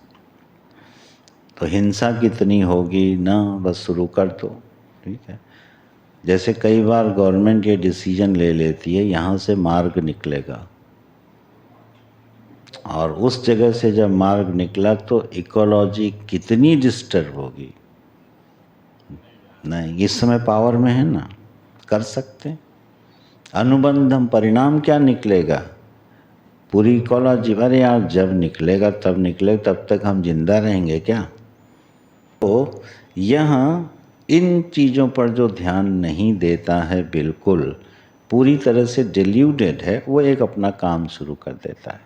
तो हिंसा कितनी होगी ना, बस शुरू कर दो। ठीक है, जैसे कई बार गवर्नमेंट ये डिसीजन ले लेती है यहाँ से मार्ग निकलेगा, और उस जगह से जब मार्ग निकला तो इकोलॉजी कितनी डिस्टर्ब होगी। नहीं, इस समय पावर में है ना, कर सकते हैं। अनुबंधम, परिणाम क्या निकलेगा? पूरी इकोलॉजी, अरे यार जब निकलेगा तब निकले, तब तक हम जिंदा रहेंगे क्या? तो यहाँ इन चीज़ों पर जो ध्यान नहीं देता है, बिल्कुल पूरी तरह से डिल्यूटेड है, वो एक अपना काम शुरू कर देता है।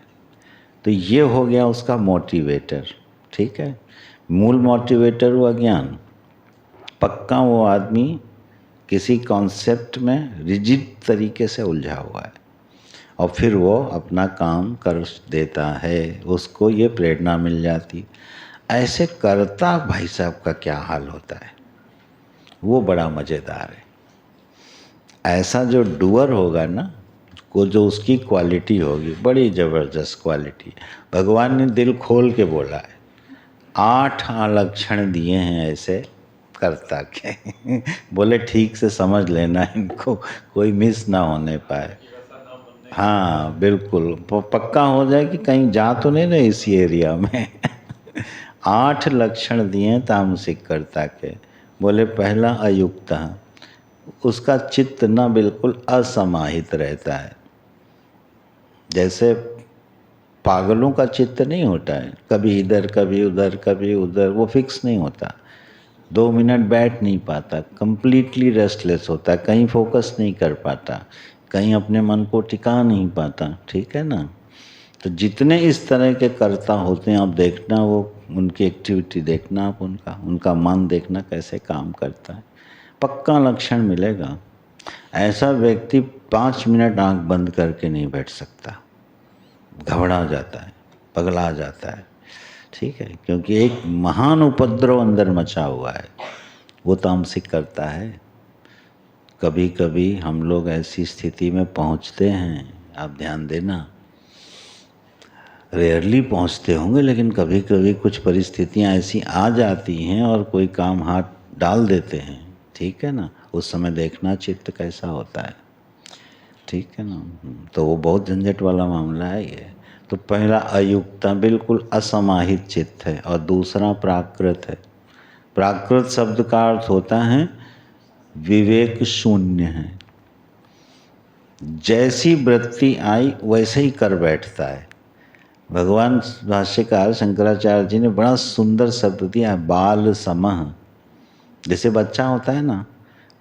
तो ये हो गया उसका मोटिवेटर। ठीक है, मूल मोटिवेटर हुआ ज्ञान। पक्का वो आदमी किसी कॉन्सेप्ट में रिजिड तरीके से उलझा हुआ है और फिर वो अपना काम कर देता है, उसको ये प्रेरणा मिल जाती। ऐसे करता भाई साहब का क्या हाल होता है, वो बड़ा मज़ेदार है। ऐसा जो डूअर होगा ना, को जो उसकी क्वालिटी होगी, बड़ी ज़बरदस्त क्वालिटी। भगवान ने दिल खोल के बोला है, 8 लक्षण दिए हैं ऐसे करता के। बोले ठीक से समझ लेना इनको, कोई मिस ना होने पाए। हाँ बिल्कुल, पक्का हो जाए कि कहीं जा तो नहीं ना इसी एरिया में। 8 लक्षण दिए तामसिक कर्ता के। बोले पहला अयुक्त, उसका चित्त ना बिल्कुल असमाहित रहता है। जैसे पागलों का चित्त नहीं होता है, कभी इधर कभी उधर कभी उधर, वो फिक्स नहीं होता। 2 मिनट बैठ नहीं पाता, कंप्लीटली रेस्टलेस होता है, कहीं फोकस नहीं कर पाता, कहीं अपने मन को टिका नहीं पाता। ठीक है ना, तो जितने इस तरह के कर्ता होते हैं आप देखना, वो उनकी एक्टिविटी देखना, आप उनका मन देखना कैसे काम करता है, पक्का लक्षण मिलेगा। ऐसा व्यक्ति 5 मिनट आंख बंद करके नहीं बैठ सकता, घबरा जाता है, पगला जाता है, ठीक है, क्योंकि एक महान उपद्रव अंदर मचा हुआ है, वो तामसिक करता है। कभी कभी हम लोग ऐसी स्थिति में पहुंचते हैं, आप ध्यान देना, रेयरली पहुंचते होंगे, लेकिन कभी कभी कुछ परिस्थितियां ऐसी आ जाती हैं और कोई काम हाथ डाल देते हैं, ठीक है ना, उस समय देखना चित्त कैसा होता है, ठीक है ना। तो वो बहुत झंझट वाला मामला है ये। तो पहला अयुक्ता, बिल्कुल असमाहित चित्त है, और दूसरा प्राकृत है। प्राकृत शब्द का अर्थ होता है विवेक शून्य है, जैसी वृत्ति आई वैसे ही कर बैठता है। भगवान भाष्यकार शंकराचार्य जी ने बड़ा सुंदर शब्द दिया है, बाल समह। जैसे बच्चा होता है ना,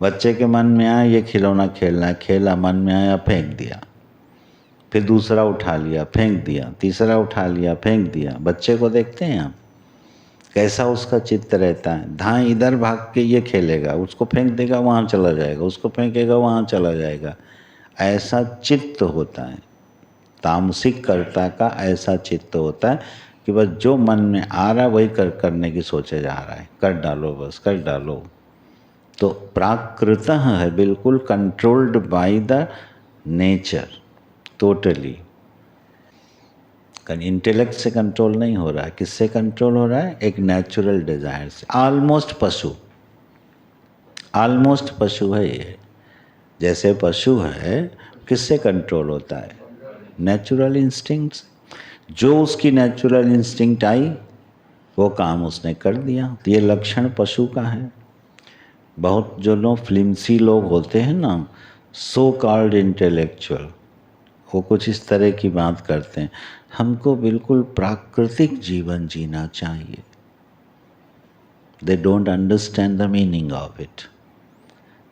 बच्चे के मन में आया ये खिलौना खेलना है, खेला, मन में आया फेंक दिया, फिर दूसरा उठा लिया फेंक दिया, तीसरा उठा लिया फेंक दिया। बच्चे को देखते हैं आप, कैसा उसका चित्त रहता है, धाएं इधर भाग के ये खेलेगा, उसको फेंक देगा वहाँ चला जाएगा, उसको फेंकेगा वहाँ चला जाएगा, ऐसा चित्त होता है। तामसिक कर्ता का ऐसा चित्त होता है कि बस जो मन में आ रहा है वही करने की सोचे जा रहा है, कर डालो, बस कर डालो। तो प्राकृत है, बिल्कुल controlled by the nature, totally. Intellect से कंट्रोल नहीं हो रहा है, किससे कंट्रोल हो रहा है, एक नेचुरल डिजायर से। ऑलमोस्ट पशु है ये। जैसे पशु है, किससे कंट्रोल होता है, नेचुरल इंस्टिंक्ट से। जो उसकी नेचुरल इंस्टिंक्ट आई वो काम उसने कर दिया। तो ये लक्षण पशु का है। बहुत जो लोग फ्लिमसी लोग होते हैं ना, सो कॉल्ड इंटेलेक्चुअल, वो कुछ इस तरह की बात करते हैं। हमको बिल्कुल प्राकृतिक जीवन जीना चाहिए। They don't understand the meaning of it.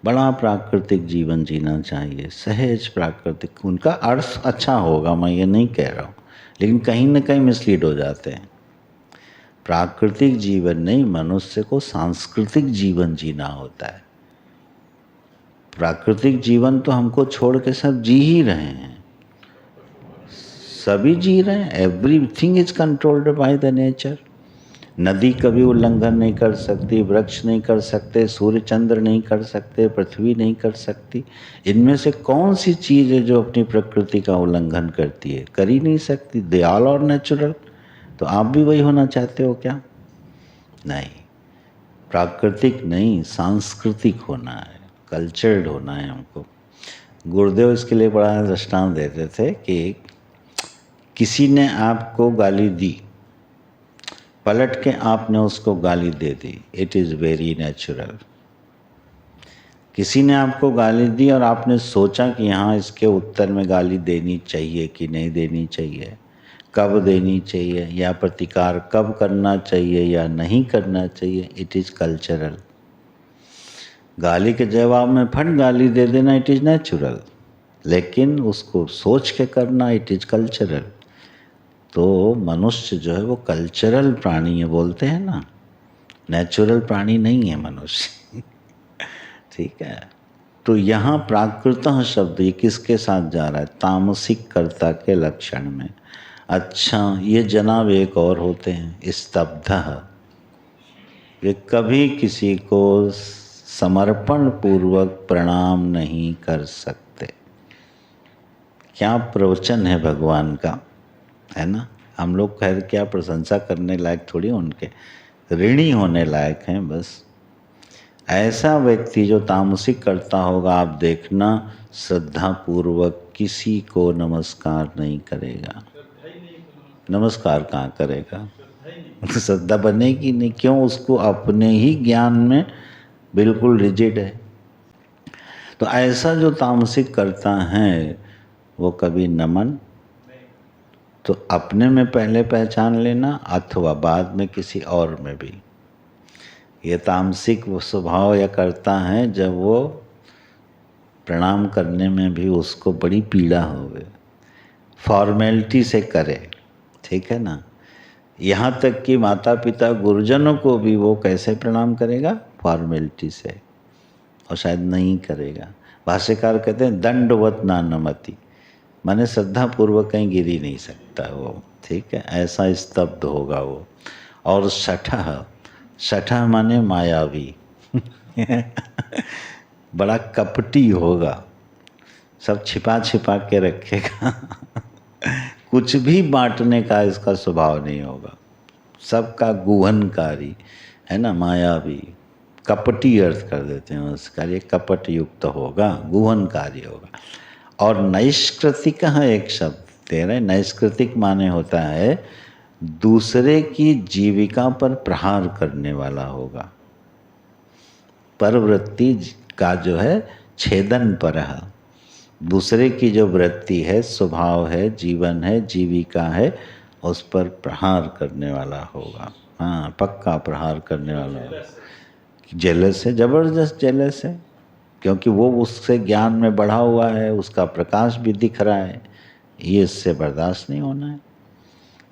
बड़ा प्राकृतिक जीवन जीना चाहिए, सहज प्राकृतिक। उनका अर्थ अच्छा होगा, मैं ये नहीं कह रहा हूँ, लेकिन कहीं ना कहीं मिसलीड हो जाते हैं। प्राकृतिक जीवन नहीं, मनुष्य को सांस्कृतिक जीवन जीना होता है। प्राकृतिक जीवन तो हमको छोड़ के सब जी ही रहे हैं, सभी जी रहे हैं। Everything is controlled by the nature. नदी कभी उल्लंघन नहीं कर सकती, वृक्ष नहीं कर सकते, सूर्य चंद्र नहीं कर सकते, पृथ्वी नहीं कर सकती। इनमें से कौन सी चीज़ है जो अपनी प्रकृति का उल्लंघन करती है, कर ही नहीं सकती। They all are natural. तो आप भी वही होना चाहते हो क्या? नहीं, प्राकृतिक नहीं, सांस्कृतिक होना है, कल्चर्ड होना है हमको। गुरुदेव इसके लिए बड़ा दृष्टांत देते थे कि किसी ने आपको गाली दी, पलट के आपने उसको गाली दे दी, इट इज़ वेरी नेचुरल। किसी ने आपको गाली दी और आपने सोचा कि हाँ इसके उत्तर में गाली देनी चाहिए कि नहीं देनी चाहिए, कब देनी चाहिए, या प्रतिकार कब करना चाहिए या नहीं करना चाहिए, इट इज़ कल्चरल। गाली के जवाब में फट गाली दे देना, इट इज़ नेचुरल, लेकिन उसको सोच के करना, इट इज़ कल्चरल। तो मनुष्य जो है वो कल्चरल प्राणी है, बोलते हैं ना, नेचुरल प्राणी नहीं है मनुष्य। ठीक है। तो यहाँ प्राकृतः शब्द ये किसके साथ जा रहा है? तामसिक कर्ता के लक्षण में। अच्छा, ये जनाब एक और होते हैं, स्तब्धः। ये कभी किसी को समर्पण पूर्वक प्रणाम नहीं कर सकते। क्या प्रवचन है भगवान का, है ना। हम लोग खैर क्या प्रशंसा करने लायक थोड़ी, उनके ऋणी होने लायक हैं बस। ऐसा व्यक्ति जो तामसिक करता होगा, आप देखना श्रद्धा पूर्वक किसी को नमस्कार नहीं करेगा। नमस्कार कहाँ करेगा, श्रद्धा बनेगी नहीं। क्यों? उसको अपने ही ज्ञान में बिल्कुल रिजिड है। तो ऐसा जो तामसिक करता है वो कभी नमन तो अपने में पहले पहचान लेना, अथवा बाद में किसी और में भी। ये तामसिक स्वभाव या करता है जब वो प्रणाम करने में भी उसको बड़ी पीड़ा होवे, फॉर्मेलिटी से करे, ठीक है ना। यहाँ तक कि माता पिता गुरुजनों को भी वो कैसे प्रणाम करेगा? फॉर्मेलिटी से, और शायद नहीं करेगा। भाष्यकार कहते हैं दंडवत ना नमति, माने श्रद्धापूर्वक कहीं गिर ही नहीं सकता वो, ठीक है, ऐसा स्तब्ध होगा वो। और शठा माने मायावी बड़ा कपटी होगा, सब छिपा छिपा के रखेगा कुछ भी बांटने का इसका स्वभाव नहीं होगा, सबका गुहनकारी है ना, मायावी, कपटी अर्थ कर देते हैं उसका, ये कपट युक्त होगा, गुहनकारी होगा। और नैष्कृतिक एक शब्द दे रहे, नैष्कृतिक माने होता है दूसरे की जीविका पर प्रहार करने वाला होगा, परवृत्ति का जो है छेदन पर है, दूसरे की जो वृत्ति है, स्वभाव है, जीवन है, जीविका है, उस पर प्रहार करने वाला होगा। हाँ, पक्का प्रहार करने वाला होगा। जेलस है, जबरदस्त जेलस है, क्योंकि वो उससे ज्ञान में बढ़ा हुआ है, उसका प्रकाश भी दिख रहा है, ये इससे बर्दाश्त नहीं होना है,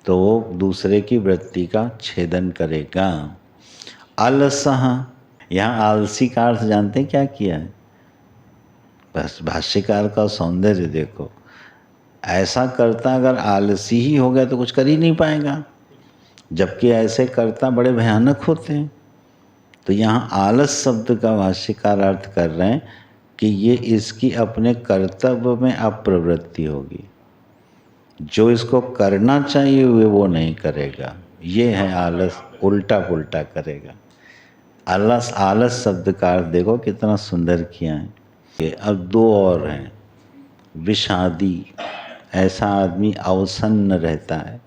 तो वो दूसरे की वृत्ति का छेदन करेगा। आलसः, यहाँ आलसी का अर्थ जानते हैं क्या किया है? बस भाष्यकार का सौंदर्य देखो, ऐसा करता अगर आलसी ही हो गया तो कुछ कर ही नहीं पाएगा, जबकि ऐसे करता बड़े भयानक होते हैं। तो यहाँ आलस शब्द का भाष्यकार अर्थ कर रहे हैं कि ये इसकी अपने कर्तव्य में अप्रवृत्ति होगी, जो इसको करना चाहिए वो नहीं करेगा, ये है आलस, उल्टा पुल्टा करेगा। आलस शब्द का अर्थ देखो कितना सुंदर किया है। अब दो और हैं, विषादी, ऐसा आदमी अवसन्न रहता है,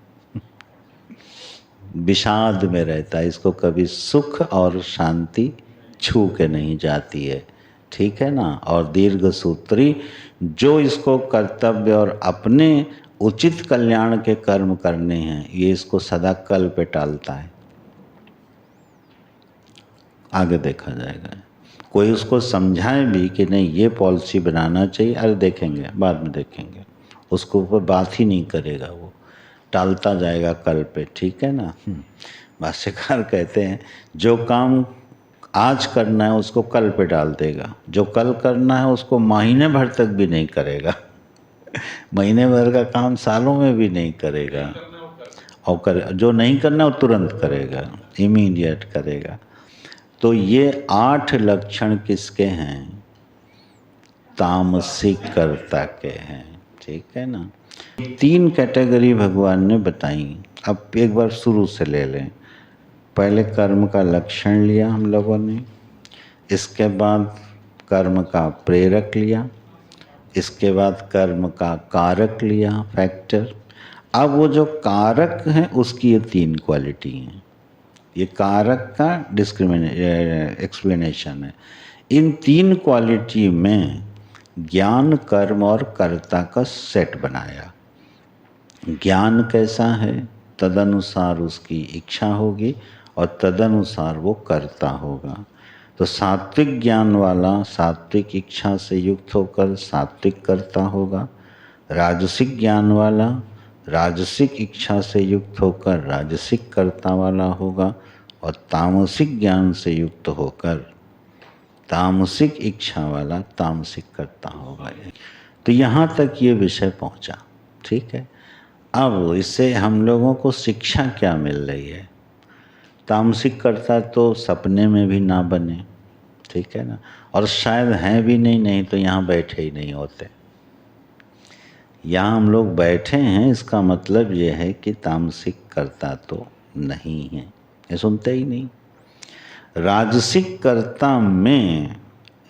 विषाद में रहता है, इसको कभी सुख और शांति छू के नहीं जाती है, ठीक है ना। और दीर्घ सूत्री, जो इसको कर्तव्य और अपने उचित कल्याण के कर्म करने हैं, ये इसको सदा कल पे टालता है, आगे देखा जाएगा। कोई उसको समझाए भी कि नहीं ये पॉलिसी बनाना चाहिए, अरे देखेंगे बाद में देखेंगे, उसको ऊपर बात ही नहीं करेगा, वो टालता जाएगा कल पे, ठीक है ना। भाष्यकार कहते हैं जो काम आज करना है उसको कल पे डाल देगा, जो कल करना है उसको महीने भर तक भी नहीं करेगा महीने भर का काम सालों में भी नहीं करेगा, और जो नहीं करना वो तुरंत करेगा, इमीडिएट करेगा। तो ये 8 लक्षण किसके हैं? तामसिक कर्ता के हैं, ठीक है ना। 3 कैटेगरी भगवान ने बताई। अब एक बार शुरू से ले लें। पहले कर्म का लक्षण लिया हम लोगों ने, इसके बाद कर्म का प्रेरक लिया, इसके बाद कर्म का कारक लिया, फैक्टर। अब वो जो कारक है उसकी ये 3 क्वालिटी हैं, ये कारक का एक्सप्लेनेशन है। इन 3 क्वालिटी में ज्ञान, कर्म और कर्ता का सेट बनाया। ज्ञान कैसा है, तदनुसार उसकी इच्छा होगी और तदनुसार वो कर्ता होगा। तो सात्विक ज्ञान वाला सात्विक इच्छा से युक्त होकर सात्विक कर्ता होगा, राजसिक ज्ञान वाला राजसिक इच्छा से युक्त होकर राजसिक कर्ता वाला होगा, और तामसिक ज्ञान से युक्त होकर तामसिक इच्छा वाला तामसिक कर्ता होगा। तो यहाँ तक ये विषय पहुँचा, ठीक है। अब इससे हम लोगों को शिक्षा क्या मिल रही है? तामसिक कर्ता तो सपने में भी ना बने, ठीक है ना, और शायद हैं भी नहीं तो यहाँ बैठे ही नहीं होते। यहाँ हम लोग बैठे हैं, इसका मतलब ये है कि तामसिक कर्ता तो नहीं है, ये सुनते ही नहीं। राजसिक कर्ता में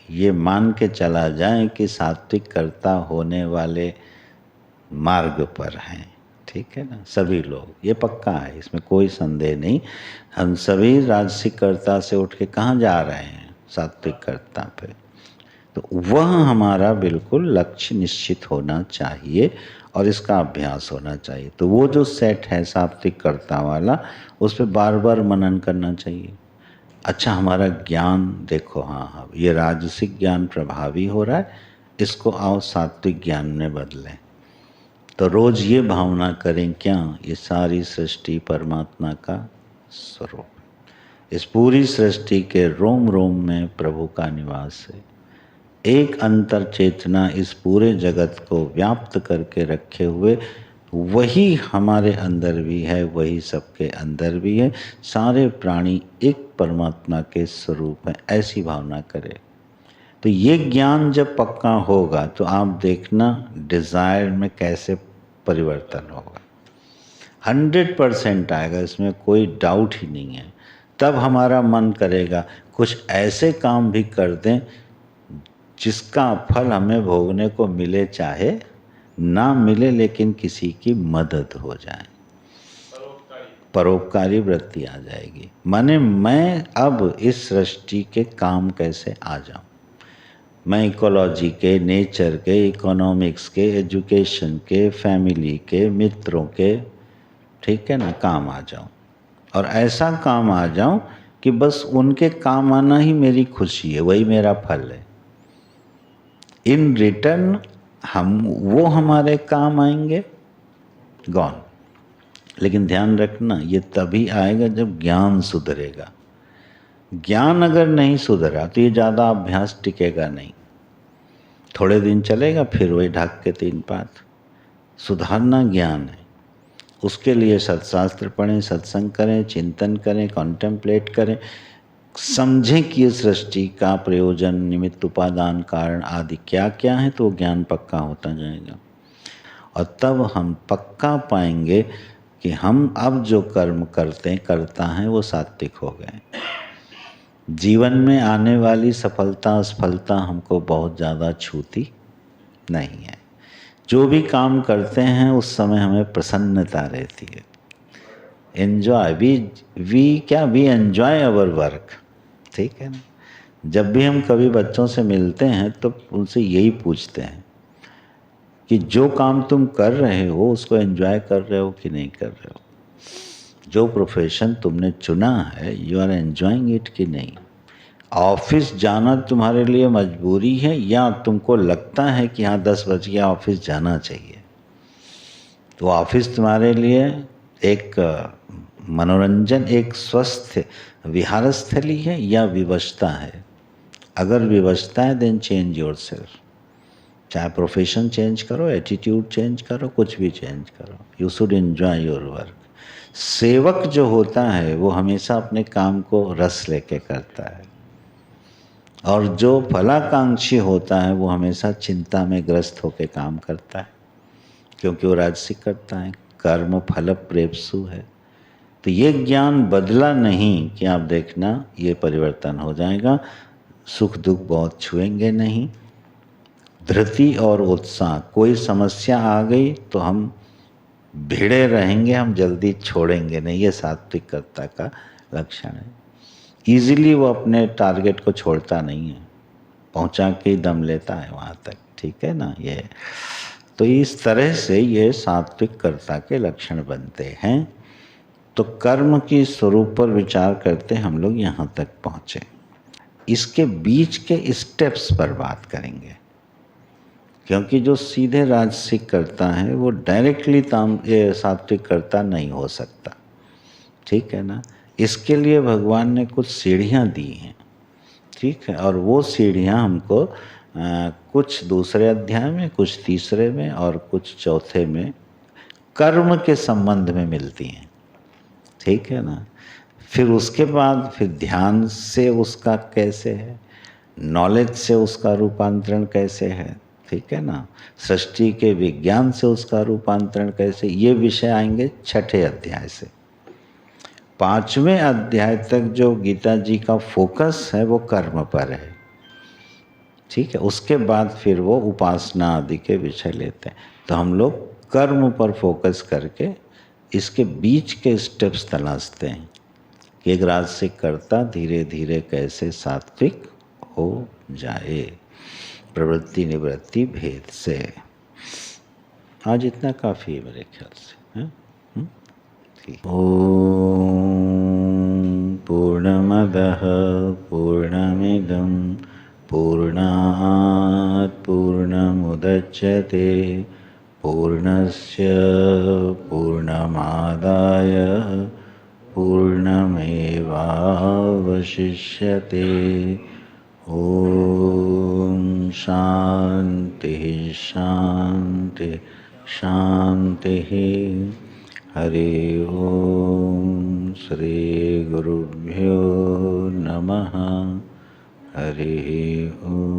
ये मान के चला जाए कि सात्विक कर्ता होने वाले मार्ग पर हैं, ठीक है ना, सभी लोग, ये पक्का है, इसमें कोई संदेह नहीं। हम सभी राजसिक कर्ता से उठ के कहाँ जा रहे हैं? सात्विक कर्ता पे। तो वह हमारा बिल्कुल लक्ष्य निश्चित होना चाहिए और इसका अभ्यास होना चाहिए। तो वो जो सेट है सात्विक कर्ता वाला, उस पर बार बार मनन करना चाहिए। अच्छा, हमारा ज्ञान देखो, हाँ ये राजसिक ज्ञान प्रभावी हो रहा है, इसको आओ सात्विक ज्ञान में बदलें। तो रोज़ ये भावना करें क्या, ये सारी सृष्टि परमात्मा का स्वरूप है। इस पूरी सृष्टि के रोम रोम में प्रभु का निवास है। एक अंतर चेतना इस पूरे जगत को व्याप्त करके रखे हुए वही हमारे अंदर भी है, वही सबके अंदर भी है। सारे प्राणी एक परमात्मा के स्वरूप हैं, ऐसी भावना करें। तो ये ज्ञान जब पक्का होगा तो आप देखना डिज़ायर में कैसे परिवर्तन होगा। 100% आएगा, इसमें कोई डाउट ही नहीं है। तब हमारा मन करेगा कुछ ऐसे काम भी कर दें जिसका फल हमें भोगने को मिले, चाहे ना मिले, लेकिन किसी की मदद हो जाए। परोपकारी वृत्ति आ जाएगी। माने मैं अब इस सृष्टि के काम कैसे आ जाऊं, मैं इकोलॉजी के, नेचर के, इकोनॉमिक्स के, एजुकेशन के, फैमिली के, मित्रों के, ठीक है ना, काम आ जाऊं। और ऐसा काम आ जाऊं कि बस उनके काम आना ही मेरी खुशी है, वही मेरा फल है। इन रिटर्न वो हमारे काम आएंगे, गॉन। लेकिन ध्यान रखना, ये तभी आएगा जब ज्ञान सुधरेगा। ज्ञान अगर नहीं सुधरा तो ये ज़्यादा अभ्यास टिकेगा नहीं, थोड़े दिन चलेगा, फिर वही ढाक के तीन पात। सुधारना ज्ञान है, उसके लिए सत्शास्त्र पढ़ें, सत्संग करें, चिंतन करें, कॉन्टेम्पलेट करें, समझें कि इस सृष्टि का प्रयोजन, निमित्त, उपादान, कारण आदि क्या क्या है, तो ज्ञान पक्का होता जाएगा। और तब हम पक्का पाएंगे कि हम अब जो कर्म करता है वो सात्विक हो गए। जीवन में आने वाली सफलता असफलता हमको बहुत ज़्यादा छूती नहीं है। जो भी काम करते हैं उस समय हमें प्रसन्नता रहती है। Enjoy, we enjoy our work, ठीक है ना। जब भी हम कभी बच्चों से मिलते हैं तो उनसे यही पूछते हैं कि जो काम तुम कर रहे हो उसको एन्जॉय कर रहे हो कि नहीं कर रहे हो। जो प्रोफेशन तुमने चुना है, यू आर एन्जॉइंग इट कि नहीं। ऑफिस जाना तुम्हारे लिए मजबूरी है या तुमको लगता है कि हाँ 10 बज गया ऑफिस जाना चाहिए। तो ऑफिस तुम्हारे लिए एक मनोरंजन, एक स्वस्थ विहारस्थली है या विवशता है। अगर विवशता है देन चेंज योरसेल्फ। चाहे प्रोफेशन चेंज करो, एटीट्यूड चेंज करो, कुछ भी चेंज करो, you should enjoy your work. सेवक जो होता है वो हमेशा अपने काम को रस लेके करता है, और जो फलाकांक्षी होता है वो हमेशा चिंता में ग्रस्त होकर काम करता है, क्योंकि वो राजसिक करता है, कर्म फल प्रेप्सु है। तो ये ज्ञान बदला नहीं कि आप देखना ये परिवर्तन हो जाएगा। सुख दुख बहुत छुएंगे नहीं, धृति और उत्साह, कोई समस्या आ गई तो हम भिड़े रहेंगे, हम जल्दी छोड़ेंगे नहीं, ये सात्विकता का लक्षण है। ईजिली वो अपने टारगेट को छोड़ता नहीं है, पहुंचा के ही दम लेता है वहाँ तक, ठीक है ना। ये तो इस तरह से ये सात्विकता के लक्षण बनते हैं। तो कर्म की स्वरूप पर विचार करते हम लोग यहाँ तक पहुँचे। इसके बीच के स्टेप्स पर बात करेंगे, क्योंकि जो सीधे राजसिक करता है वो डायरेक्टली सात्विक करता नहीं हो सकता, ठीक है ना। इसके लिए भगवान ने कुछ सीढ़ियाँ दी हैं, ठीक है। और वो सीढ़ियाँ हमको कुछ दूसरे अध्याय में, कुछ तीसरे में और कुछ चौथे में कर्म के संबंध में मिलती हैं, ठीक है ना। फिर उसके बाद फिर ध्यान से उसका कैसे है, नॉलेज से उसका रूपांतरण कैसे है, ठीक है ना, सृष्टि के विज्ञान से उसका रूपांतरण कैसे, ये विषय आएंगे छठे अध्याय से। पांचवें अध्याय तक जो गीता जी का फोकस है वो कर्म पर है, ठीक है। उसके बाद फिर वो उपासना आदि के विषय लेते हैं। तो हम लोग कर्म पर फोकस करके इसके बीच के स्टेप्स तलाशते हैं कि एक राजसिक कर्ता धीरे धीरे कैसे सात्विक हो जाए, प्रवृत्ति निवृत्ति भेद से। आज इतना काफ़ी है मेरे ख्याल से, हैं? ठीक। ओम पूर्णमदः पूर्णमिदं पूर्णात् पूर्णमुदच्यते पूर्णस्य पूर्णमादाय पूर्णमेवावशिष्यते। ॐ शान्तिः शान्तिः शान्तिः। हरि ओम श्री गुरुभ्यो नमः। हरि ओम।